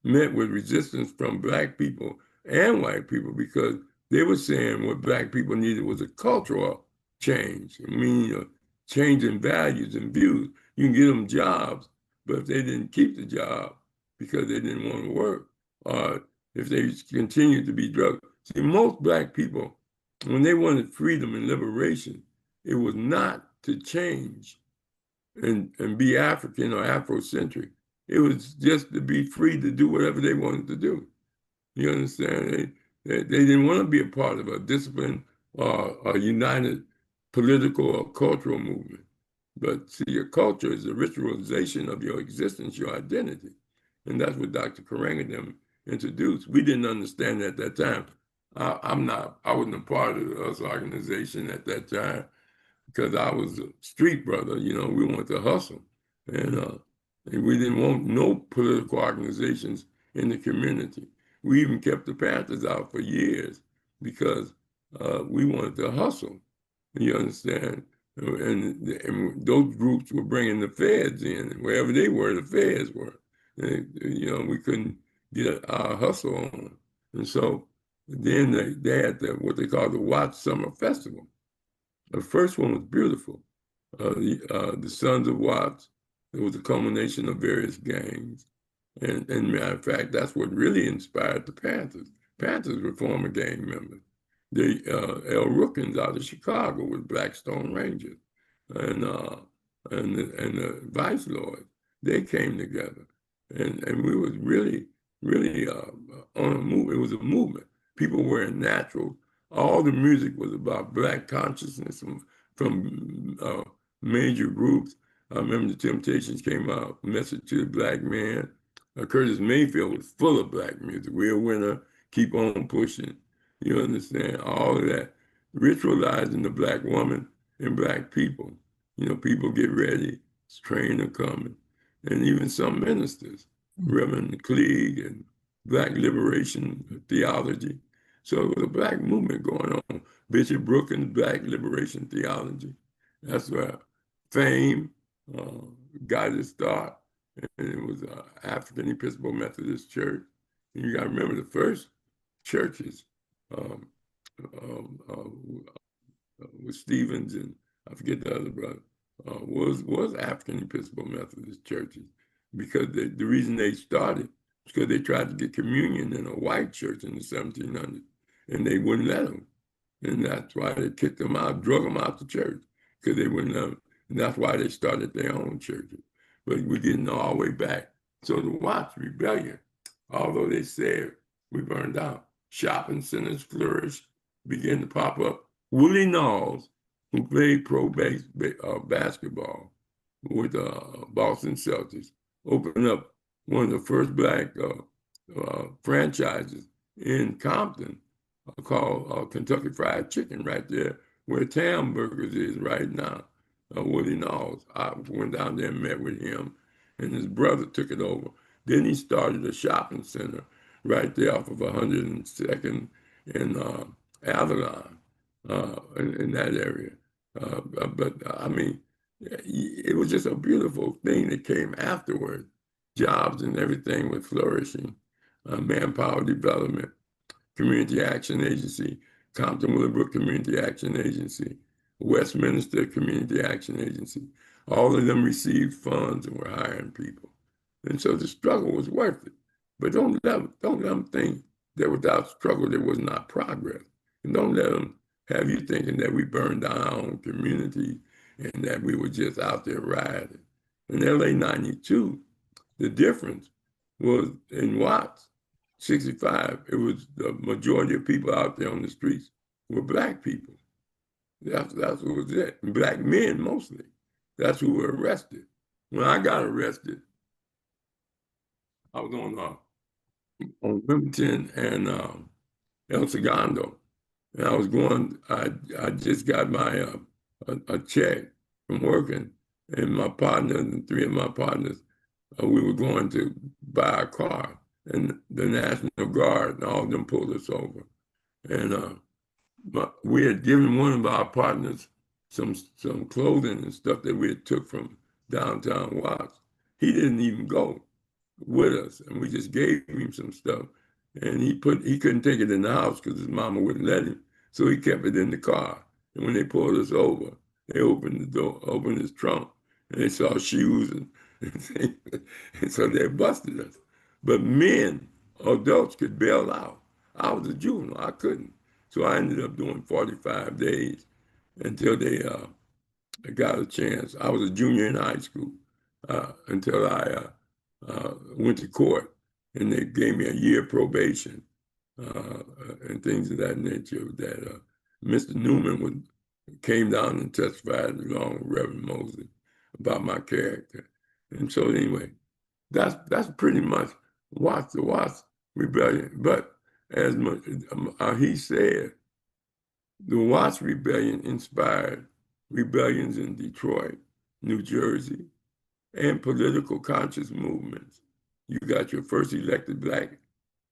met with resistance from Black people and white people, because they were saying what Black people needed was a cultural change, meaning a change in values and views. You can get them jobs, but if they didn't keep the job because they didn't want to work, or if they continued to be drugged. See, most Black people, when they wanted freedom and liberation, it was not to change and be African or Afrocentric. It was just to be free to do whatever they wanted to do. You understand? They didn't want to be a part of a disciplined or a united political or cultural movement. But see, your culture is a ritualization of your existence, your identity. And that's what Dr. Karenga and them introduced. We didn't understand at that time. I wasn't a part of the US organization at that time, because I was a street brother. We wanted to hustle. And we didn't want no political organizations in the community. We even kept the Panthers out for years because we wanted to hustle. You understand? And those groups were bringing the feds in. Wherever they were, the feds were. And, we couldn't get our hustle on. And so then they had what they call the Watts Summer Festival. The first one was beautiful. The Sons of Watts. It was a culmination of various gangs. And matter of fact, that's what really inspired the Panthers. Panthers were former gang members. The El Rookins out of Chicago was Blackstone Rangers, and the Vice Lords. They came together, and we was really on a move. It was a movement. People wearing naturals. All the music was about Black consciousness from major groups. I remember the Temptations came out, Message to the Black Man. Curtis Mayfield was full of Black music. We're a winner, keep on pushing. You understand? All of that. Ritualizing the Black woman and Black people. People get ready, train are coming. And even some ministers, Reverend Cleage and Black liberation theology. So it was a Black movement going on. Bishop Brookins, Black liberation theology. That's where Fame got its start. And it was African Episcopal Methodist Church. And you got to remember the first churches with Stevens and I forget the other brother was African Episcopal Methodist churches, because the reason they started was because they tried to get communion in a white church in the 1700s, and they wouldn't let them, and that's why they kicked them out, drug them out the church, because they wouldn't let them, and that's why they started their own churches. But we're getting all the way back. So the Watts Rebellion, although they said we burned out, shopping centers flourished, began to pop up. Willie Knowles, who played pro basketball with Boston Celtics, opened up one of the first Black franchises in Compton called Kentucky Fried Chicken, right there where Tam Burgers is right now. Willie Knowles. I went down there and met with him, and his brother took it over. Then he started a shopping center right there off of 102nd and Avalon in that area. But I mean, it was just a beautiful thing that came afterward. Jobs and everything was flourishing. Manpower development, Community Action Agency, Compton Willowbrook Community Action Agency, Westminster Community Action Agency. All of them received funds and were hiring people. And so the struggle was worth it. But don't let them think that without struggle there was not progress. And don't let them have you thinking that we burned down our own community and that we were just out there riding. In LA 92, the difference was in Watts, 65, it was the majority of people out there on the streets were black people. That's what was it. Black men mostly. That's who were arrested. When I got arrested, I was on Wilmington and El Segundo. And I was going, I just got my a check from working, and my partner and three of my partners, we were going to buy a car, and the National Guard and all of them pulled us over. And we had given one of our partners some clothing and stuff that we had took from downtown Watts. He didn't even go with us, and we just gave him some stuff. And he couldn't take it in the house because his mama wouldn't let him. So he kept it in the car. And when they pulled us over, they opened the door, opened his trunk, and they saw shoes and so they busted us. But men, adults could bail out. I was a juvenile, I couldn't. So I ended up doing 45 days until they got a chance. I was a junior in high school until I went to court, and they gave me a year probation and things of that nature. That Mr. Newman came down and testified along with Reverend Mosley about my character. And so anyway, that's pretty much Watts Rebellion. But as he said, the Watts Rebellion inspired rebellions in Detroit, New Jersey, and political conscious movements. You got your first elected black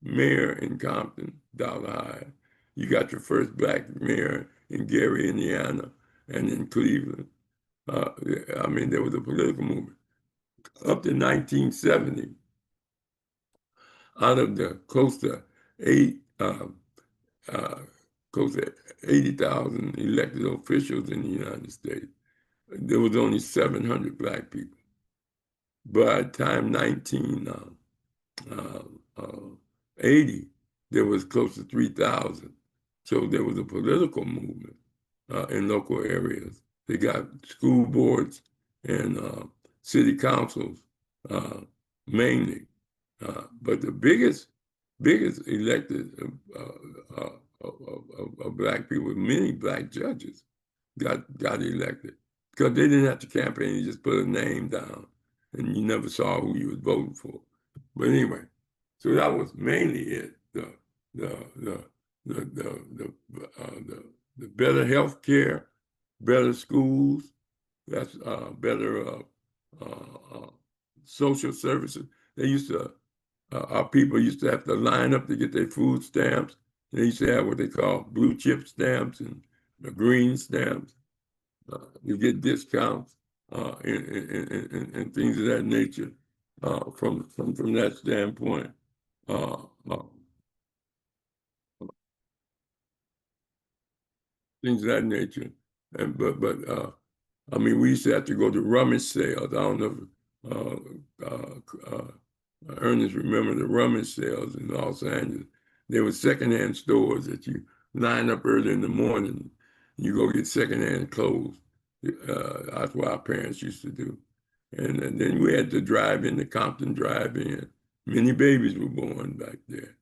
mayor in Compton, Dollar Hyde. You got your first black mayor in Gary, Indiana, and in Cleveland. There was a political movement. Up to 1970, out of the close to 80,000 elected officials in the United States, there was only 700 black people. By the time 1980, there was close to 3,000. So there was a political movement in local areas. They got school boards and city councils mainly. But the biggest elected of black people, many black judges got elected because they didn't have to campaign. You just put a name down, and you never saw who you was voting for. But anyway, so that was mainly it. The better health care, better schools, that's better social services. They used to, our people used to have to line up to get their food stamps. They used to have what they call blue chip stamps and the green stamps. You get discounts and things of that nature from that standpoint. Things of that nature. And but we used to have to go to rummage sales. I don't know if Ernest remember the rummage sales in Los Angeles. There were secondhand stores that you line up early in the morning. You go get secondhand clothes. That's what our parents used to do. And then we had to drive in the Compton Drive-In. Many babies were born back there.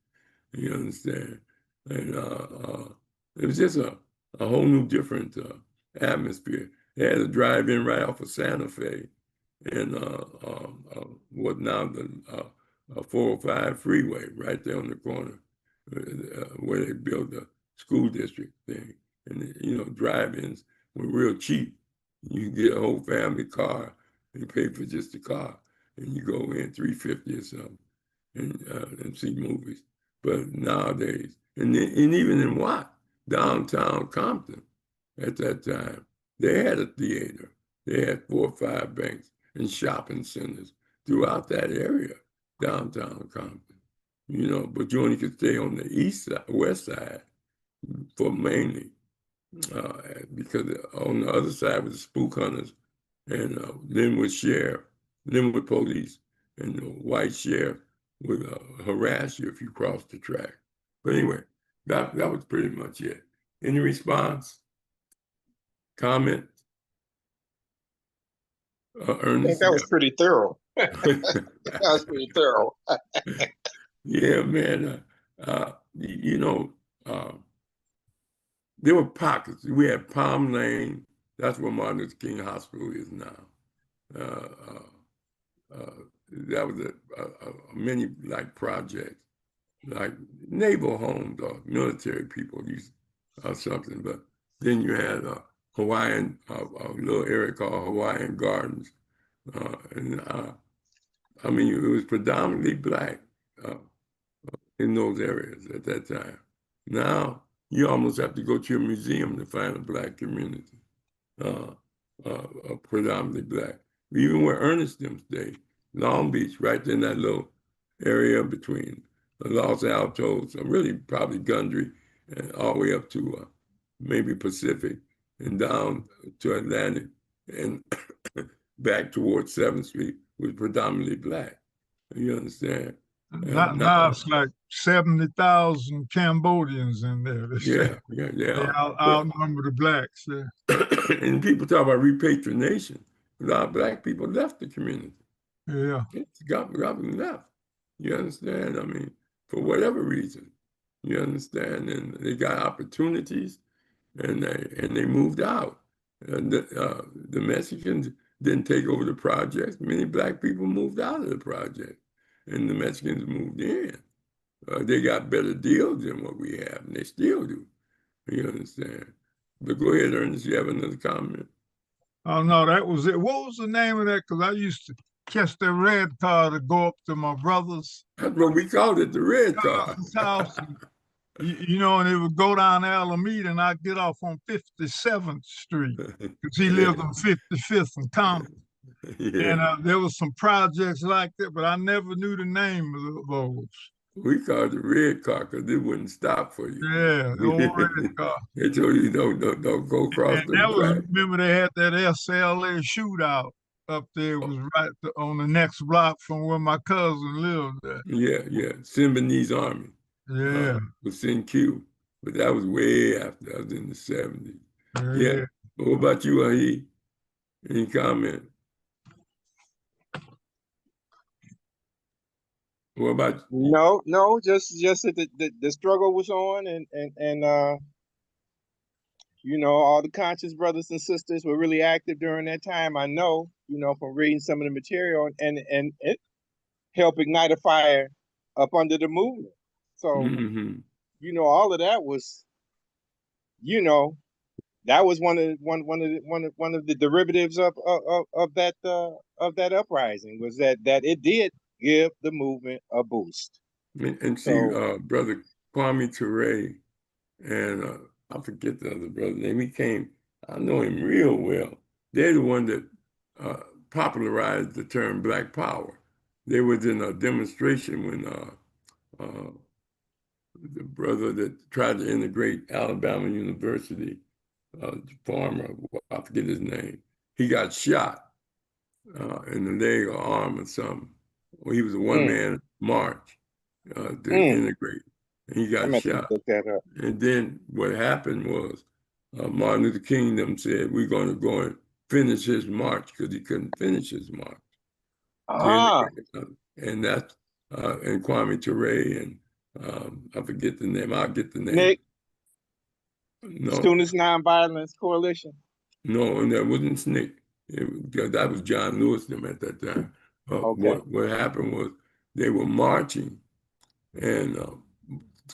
You understand? And it was just a whole new different atmosphere. They had a drive-in right off of Santa Fe and what now the 405 freeway right there on the corner where they built the school district thing. And, drive-ins were real cheap. You could get a whole family car and pay for just the car. And you go in $350 or something and see movies. But nowadays, and even in downtown Compton at that time, they had a theater. They had 4 or 5 banks and shopping centers throughout that area, downtown Compton. But you only could stay on the west side for mainly, because on the other side was the spook hunters and Linwood police, and the white sheriff would harass you if you crossed the track. But anyway, that was pretty much it. Any response? Comment? I think Ernest. that was pretty thorough. That was pretty thorough. Yeah, man. You know, there were pockets. We had Palm Lane. That's where Martin Luther King Hospital is now. That was a many like projects, like naval homes or military people used something. But then you had Hawaiian, a little area called Hawaiian Gardens, and I mean it was predominantly black in those areas at that time. Now you almost have to go to a museum to find a black community, uh, predominantly black. Even where Ernest them stayed, Long Beach, right in that little area between Los Altos, really probably Gundry, and all the way up to maybe Pacific, and down to Atlantic, and back towards 7th Street was predominantly black. You understand? Now it's like 70,000 Cambodians in there. They outnumber the blacks. Yeah. And people talk about repatriation. A lot of black people left the community. Yeah. Got left. You understand? I mean, for whatever reason, you understand, and they got opportunities, and they moved out. And the Mexicans didn't take over the projects. Many black people moved out of the project, and the Mexicans moved in. They got better deals than what we have, and they still do. You understand? But go ahead, Ernest. You have another comment? Oh no, that was it. What was the name of that? Because I used to catch the red car to go up to my brother's. That's what we called it, the red car. House. You know, and it would go down Alameda, and I'd get off on 57th Street because he lived on 55th and Compton. Yeah. And there was some projects like that, but I never knew the name of those. We called it the red car because it wouldn't stop for you. Yeah, the old red car. They told you don't go across the track. Remember they had that SLA shootout up there. It was right on the next block from where my cousin lived at. Yeah. Symbionese Army. Yeah. Was in Q. But that was way after. That was in the 70s. Yeah. But what about you, Ahi? Any comment? What about you? No, just that the struggle was on, and you know, all the conscious brothers and sisters were really active during that time. I know, you know, from reading some of the material, and it helped ignite a fire up under the movement. So, you know, all of that was, you know, that was one of the derivatives of that uprising, was that it did give the movement a boost. And see, Brother Kwame Ture, and I forget the other brother's name. I know him real well. They're the one that popularized the term Black Power. They was in a demonstration when the brother that tried to integrate Alabama University, farmer, I forget his name, he got shot in the leg or arm or something. Well, he was a one-man march to integrate. And he got shot. Look that up. And then what happened was Martin Luther King them said, we're going to go and finish his march because he couldn't finish his march. And that's and Kwame Ture and I forget the name. I'll get the name. Nick? No. Students Nonviolence Coalition? No, and that wasn't SNCC. That was John Lewis them at that time. Okay. What happened was they were marching, and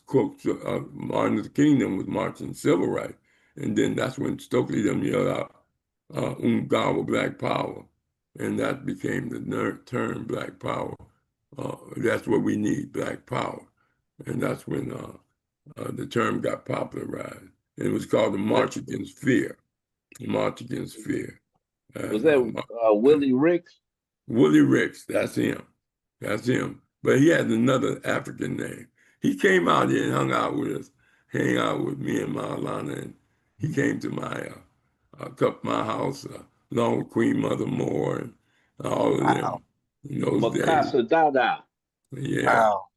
quote, Martin Luther King them was marching civil rights, and then that's when Stokely them yelled out, "Umgawa Black Power," and that became the term Black Power. That's what we need, Black Power, and that's when the term got popularized. And it was called the March Against Fear. The March Against Fear. Was that Willie Ricks? Willie Ricks, that's him. But he had another African name. He came out here and hung out with us, hang out with me and Maulana, and he came to my house, along with Queen Mother Moore and all of them in those days. Dada. Yeah. Wow.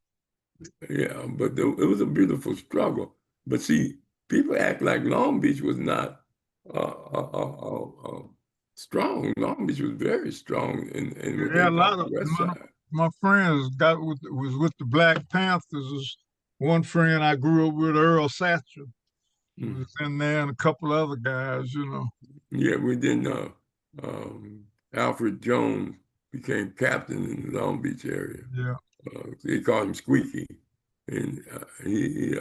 Yeah, but it was a beautiful struggle. But see, people act like Long Beach was not strong. Long Beach was very strong in what Yeah, they a call lot the of West Side. my friends was with the Black Panthers. There's one friend I grew up with, Earl Satchel, was in there, and a couple other guys, you know. Yeah, we did. Alfred Jones became captain in the Long Beach area. Yeah. They called him Squeaky, and he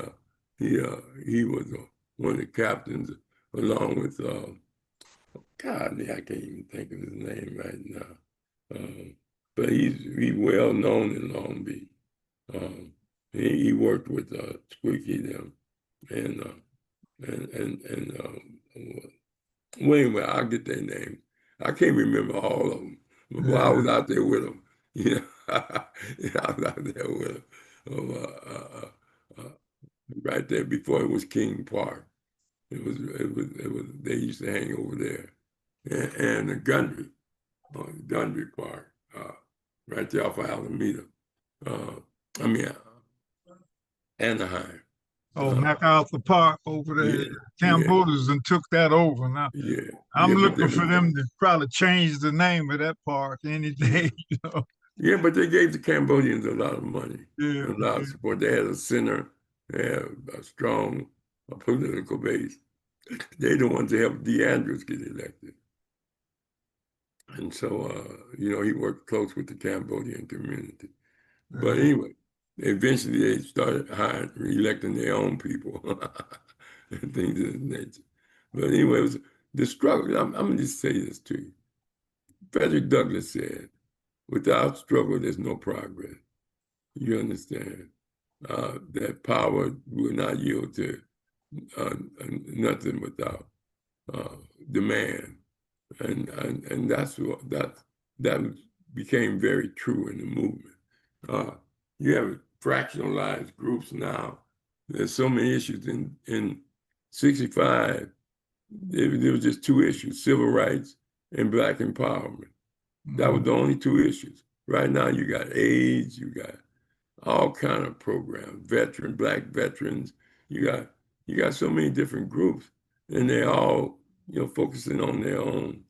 was one of the captains, along with God, I can't even think of his name right now. But he's well known in Long Beach. He worked with Squeaky them, and well, anyway, I'll get their names. I can't remember all of them, but boy, I was out there with them. You know, yeah, I was out there with them. Right there before it was King Park. It was. They used to hang over there, and the Gundry Park, right there off of Alameda. I mean, Anaheim. Oh, MacArthur Park over there. Yeah, Cambodians and took that over. Now I'm but looking for them to probably change the name of that park any day. You know? Yeah, but they gave the Cambodians a lot of money, Yeah, a lot of support. They had a center, they had a strong political base. They the ones that helped DeAndrews get elected. And so, he worked close with the Cambodian community. But anyway, eventually they started electing their own people and things of that nature. But anyway, it was the struggle. I'm going to just say this to you. Frederick Douglass said, without struggle, there's no progress. You understand? That power will not yield to nothing without demand. And that became very true in the movement. You have fractionalized groups now. There's so many issues. In 65, there was just two issues: civil rights and Black empowerment. That was the only two issues. Right now, you got AIDS, you got all kind of programs, Black veterans. You got so many different groups, and they're all focusing on their own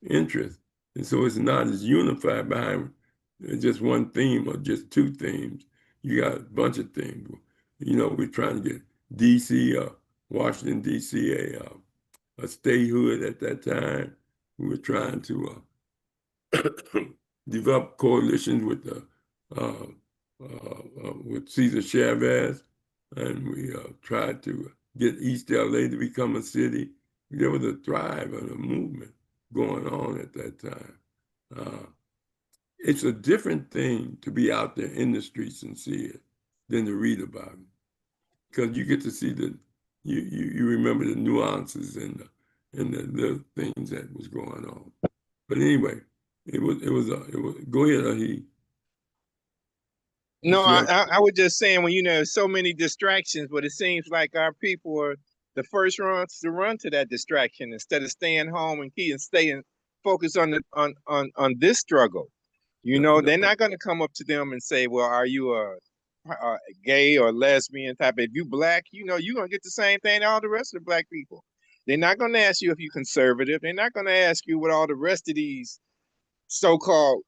interests, and so it's not as unified behind just one theme or just two themes. You got a bunch of themes. We're trying to get D.C. Washington D.C. a statehood at that time. We were trying to develop coalitions with Cesar Chavez, and we tried to get East LA to become a city. There was a thrive and a movement going on at that time. It's a different thing to be out there in the streets and see it than to read about it, because you get to see you remember the nuances and the things that was going on. But anyway, it was go ahead, Rahh. No, I was just saying, when so many distractions, but it seems like our people are the first ones to run to that distraction instead of staying home and staying focused on this struggle. They're not going to come up to them and say, well, are you a gay or lesbian type? If you Black, you're going to get the same thing all the rest of the Black people. They're not going to ask you if you're conservative. They're not going to ask you what all the rest of these so-called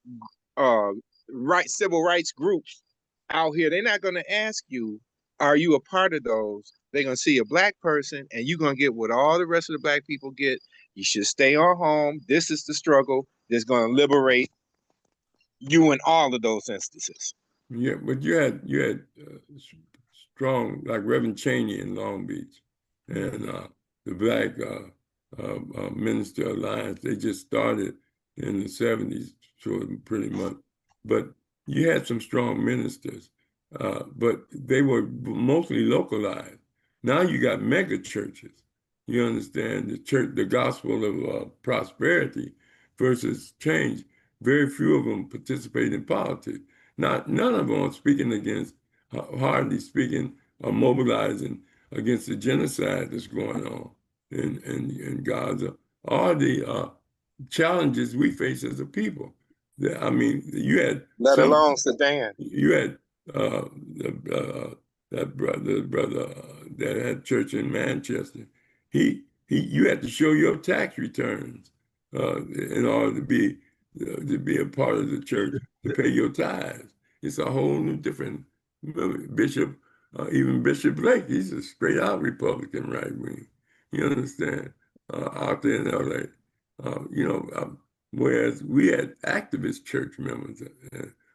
civil rights groups out here. They're not going to ask you, are you a part of those? They're going to see a Black person, and you're going to get what all the rest of the Black people get. You should stay on home. This is the struggle that's going to liberate you in all of those instances. Yeah, but you had strong, like Reverend Cheney in Long Beach, and the Black Minister Alliance. They just started in the 70s, so pretty much. But you had some strong ministers, but they were mostly localized. Now you got mega churches. You understand, the gospel of prosperity versus change. Very few of them participate in politics. None of them are speaking against, hardly speaking or mobilizing against the genocide that's going on in Gaza, or the challenges we face as a people. I mean, you had let alone Sudan. You had that brother that had church in Manchester. You had to show your tax returns in order to be a part of the church, to pay your tithes. It's a whole new different bishop. Even Bishop Blake, he's a straight out Republican right wing. You understand? Out there in LA, whereas we had activist church members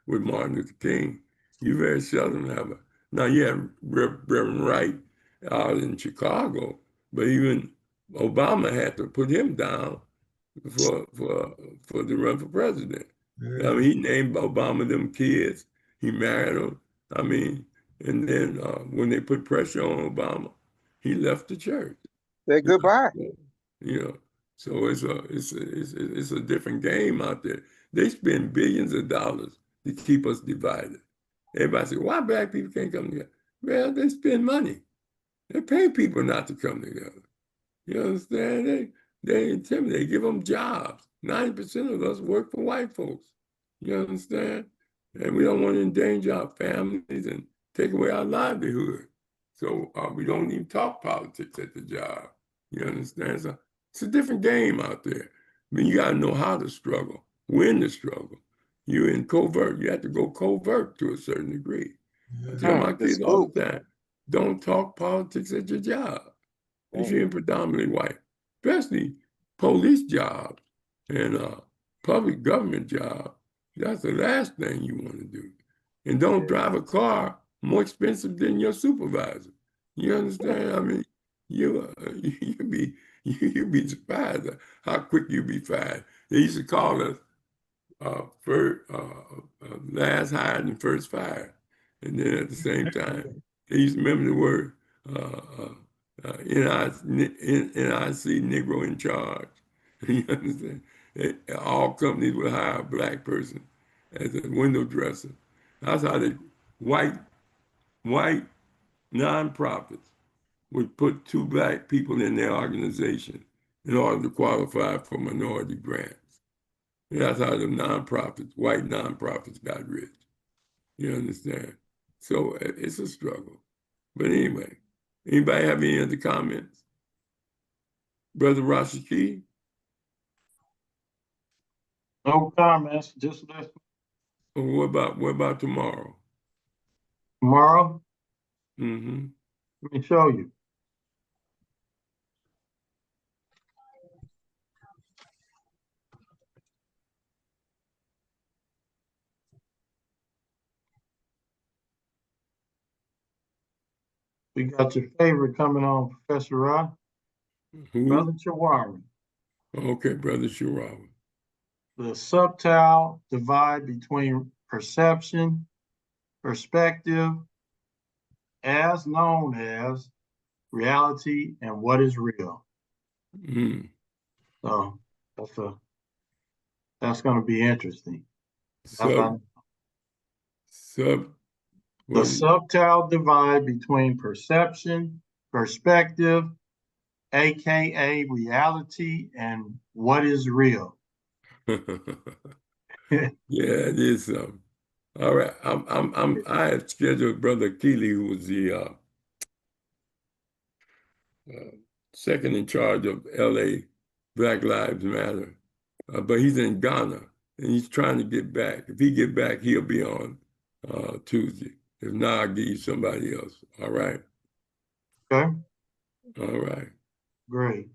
with Martin Luther King. You very seldom have a. Now you have Reverend Wright out in Chicago, but even Obama had to put him down for the run for president. Yeah. I mean, he named Obama them kids. He married them. I mean, and then when they put pressure on Obama, he left the church. Say goodbye. You know, so it's a different game out there. They spend billions of dollars to keep us divided. Everybody says, why black people can't come together? Well, they spend money. They pay people not to come together. You understand? They intimidate, give them jobs. 90% of us work for white folks. You understand? And we don't want to endanger our families and take away our livelihood. So we don't even talk politics at the job. You understand? So it's a different game out there. I mean, you got to know how to struggle, when to struggle. You're in covert. You have to go covert to a certain degree. I tell my kids all the time, don't talk politics at your job if you're in predominantly white, especially police jobs and public government jobs. That's the last thing you want to do. And don't drive a car more expensive than your supervisor. You understand? I mean, you'd be surprised at how quick you'd be fired. They used to call us last hired and first fired. And then at the same time, they used to remember the word NIC, Negro in charge. You understand? All companies would hire a black person as a window dresser. That's how the white nonprofits would put 2 black people in their organization in order to qualify for minority grants. And that's how the white nonprofits got rich. You understand? So it's a struggle. But anyway, anybody have any other comments? Brother Rashaki? No comments, just listen. What about tomorrow? Tomorrow, Mm-hmm. let me show you. We got your favorite coming on, Professor Rahh, Brother Chawari. Okay, Brother Chawari. The subtle divide between perception, perspective, as known as reality, and what is real. Mm. So that's going to be interesting. The subtle divide between perception, perspective, aka reality, and what is real. Yeah, it is. All right, I have scheduled Brother Keeley, who was the second in charge of LA Black Lives Matter, but he's in Ghana and he's trying to get back. If he get back, he'll be on Tuesday. If not, I'll give you somebody else. All right. Okay. All right. Great.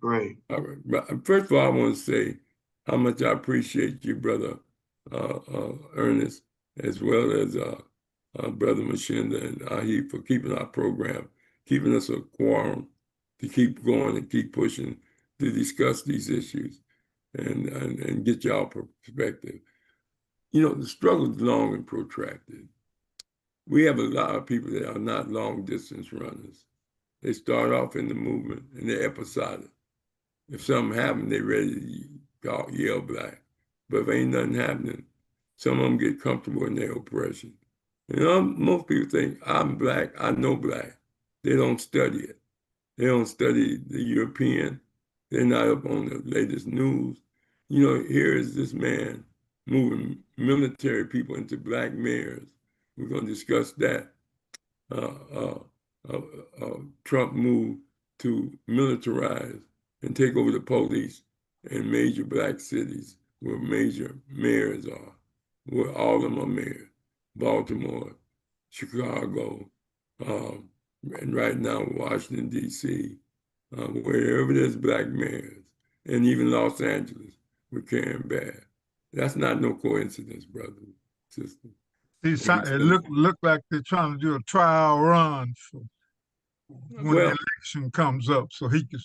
All right. But first of all, I want to say how much I appreciate you, Brother Ernest, as well as Brother Mshinda and Rahh for keeping our program, keeping us a quorum to keep going and keep pushing to discuss these issues and get y'all perspective. You know, the struggle is long and protracted. We have a lot of people that are not long distance runners. They start off in the movement and they're episodic. If something happens, they're ready to yell black. But if ain't nothing happening, some of them get comfortable in their oppression. You know, most people think, I'm black, I know black. They don't study it. They don't study the European. They're not up on the latest news. You know, here is this man moving military people into black mayors. We're going to discuss that. Trump moved to militarize and take over the police in major black cities where major mayors are, where all of them are mayors. Baltimore, Chicago, and right now Washington, D.C., wherever there's black mayors, and even Los Angeles with Karen Bass. That's not no coincidence, brother, sister. It look like they're trying to do a trial run for when the election comes up, so he can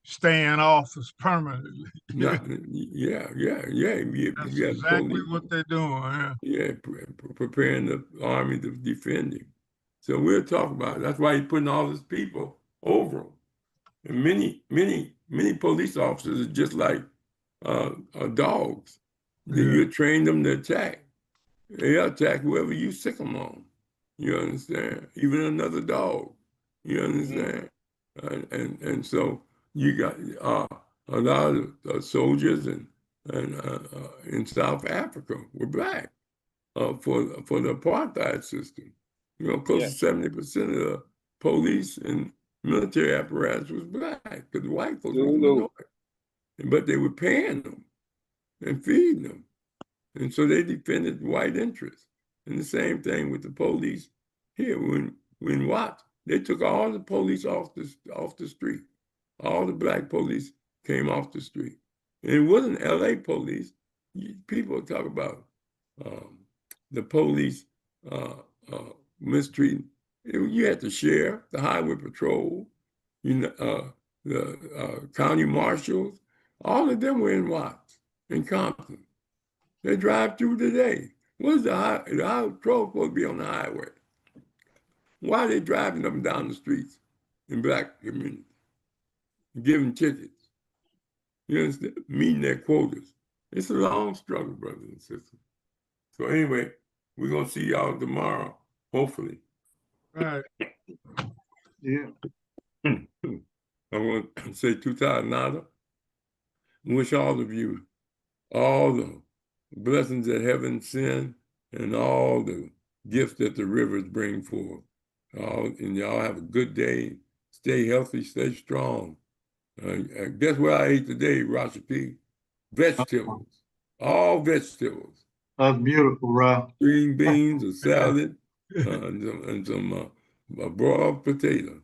stay in office permanently. Yeah. That's exactly what they're doing. Yeah, preparing the army to defend him. So we'll talk about it. That's why he's putting all his people over him. And many police officers are just like dogs. Yeah. You train them to attack. They attack whoever you sick them on. You understand? Even another dog. You understand? And so you got a lot of soldiers and in South Africa were black for the apartheid system. Close to 70% of the police and military apparatus was black because the white folks were minority. But they were paying them and feeding them. And so they defended white interests. And the same thing with the police here. When Watts, they took all the police off the street. All the black police came off the street. And it wasn't LA police. People talk about the police mistreating. You had the sheriff, the highway patrol, the county marshals. All of them were in Watts, in Compton. They drive through today. What's the highway patrol supposed to be on the highway? Why are they driving up and down the streets in black communities? Giving tickets. You understand? Meeting their quotas. It's a long struggle, brothers and sisters. So anyway, we're going to see y'all tomorrow, hopefully. Right. Yeah. I want to say tuta nada. Wish all of you all the blessings that heaven sends and all the gifts that the rivers bring forth. And y'all have a good day. Stay healthy, stay strong. Guess what I ate today, Rashaki? Vegetables. All vegetables. That's beautiful, Rahh. Green beans, a salad, and some broiled potato.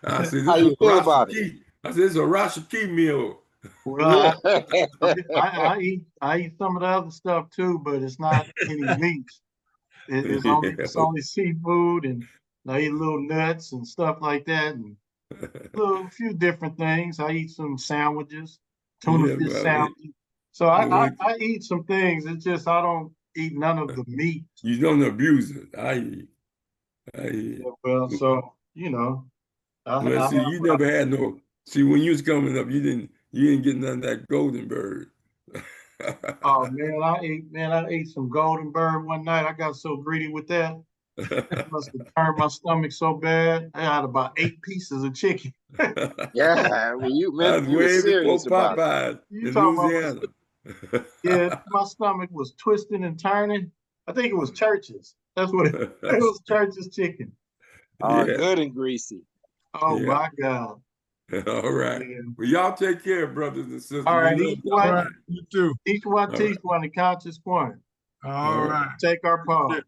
I said, how you feel about it? I said, it's a Rashaki meal. Well, I eat some of the other stuff too, but it's not any meats. It's only seafood, and I eat little nuts and stuff like that, and a few different things. I eat some sandwiches, tuna fish sandwiches. So I eat some things. It's just I don't eat none of the meat. You don't abuse it. I eat. Yeah, well, so you never had no. See, when you was coming up, you didn't get none of that golden bird. Oh man, I ate some golden bird one night. I got so greedy with that. It must have turned my stomach so bad. I had about 8 pieces of chicken. Yeah, I mean, you were serious about it. You talking Louisiana. Yeah, my stomach was twisting and turning. I think it was Church's. That's what it was. Church's chicken. Good and greasy. Oh my God. All right. Yeah. Well, y'all take care, brothers and sisters. All right, each one, you too. Each one teach one, the conscious point. All right. Take our pause.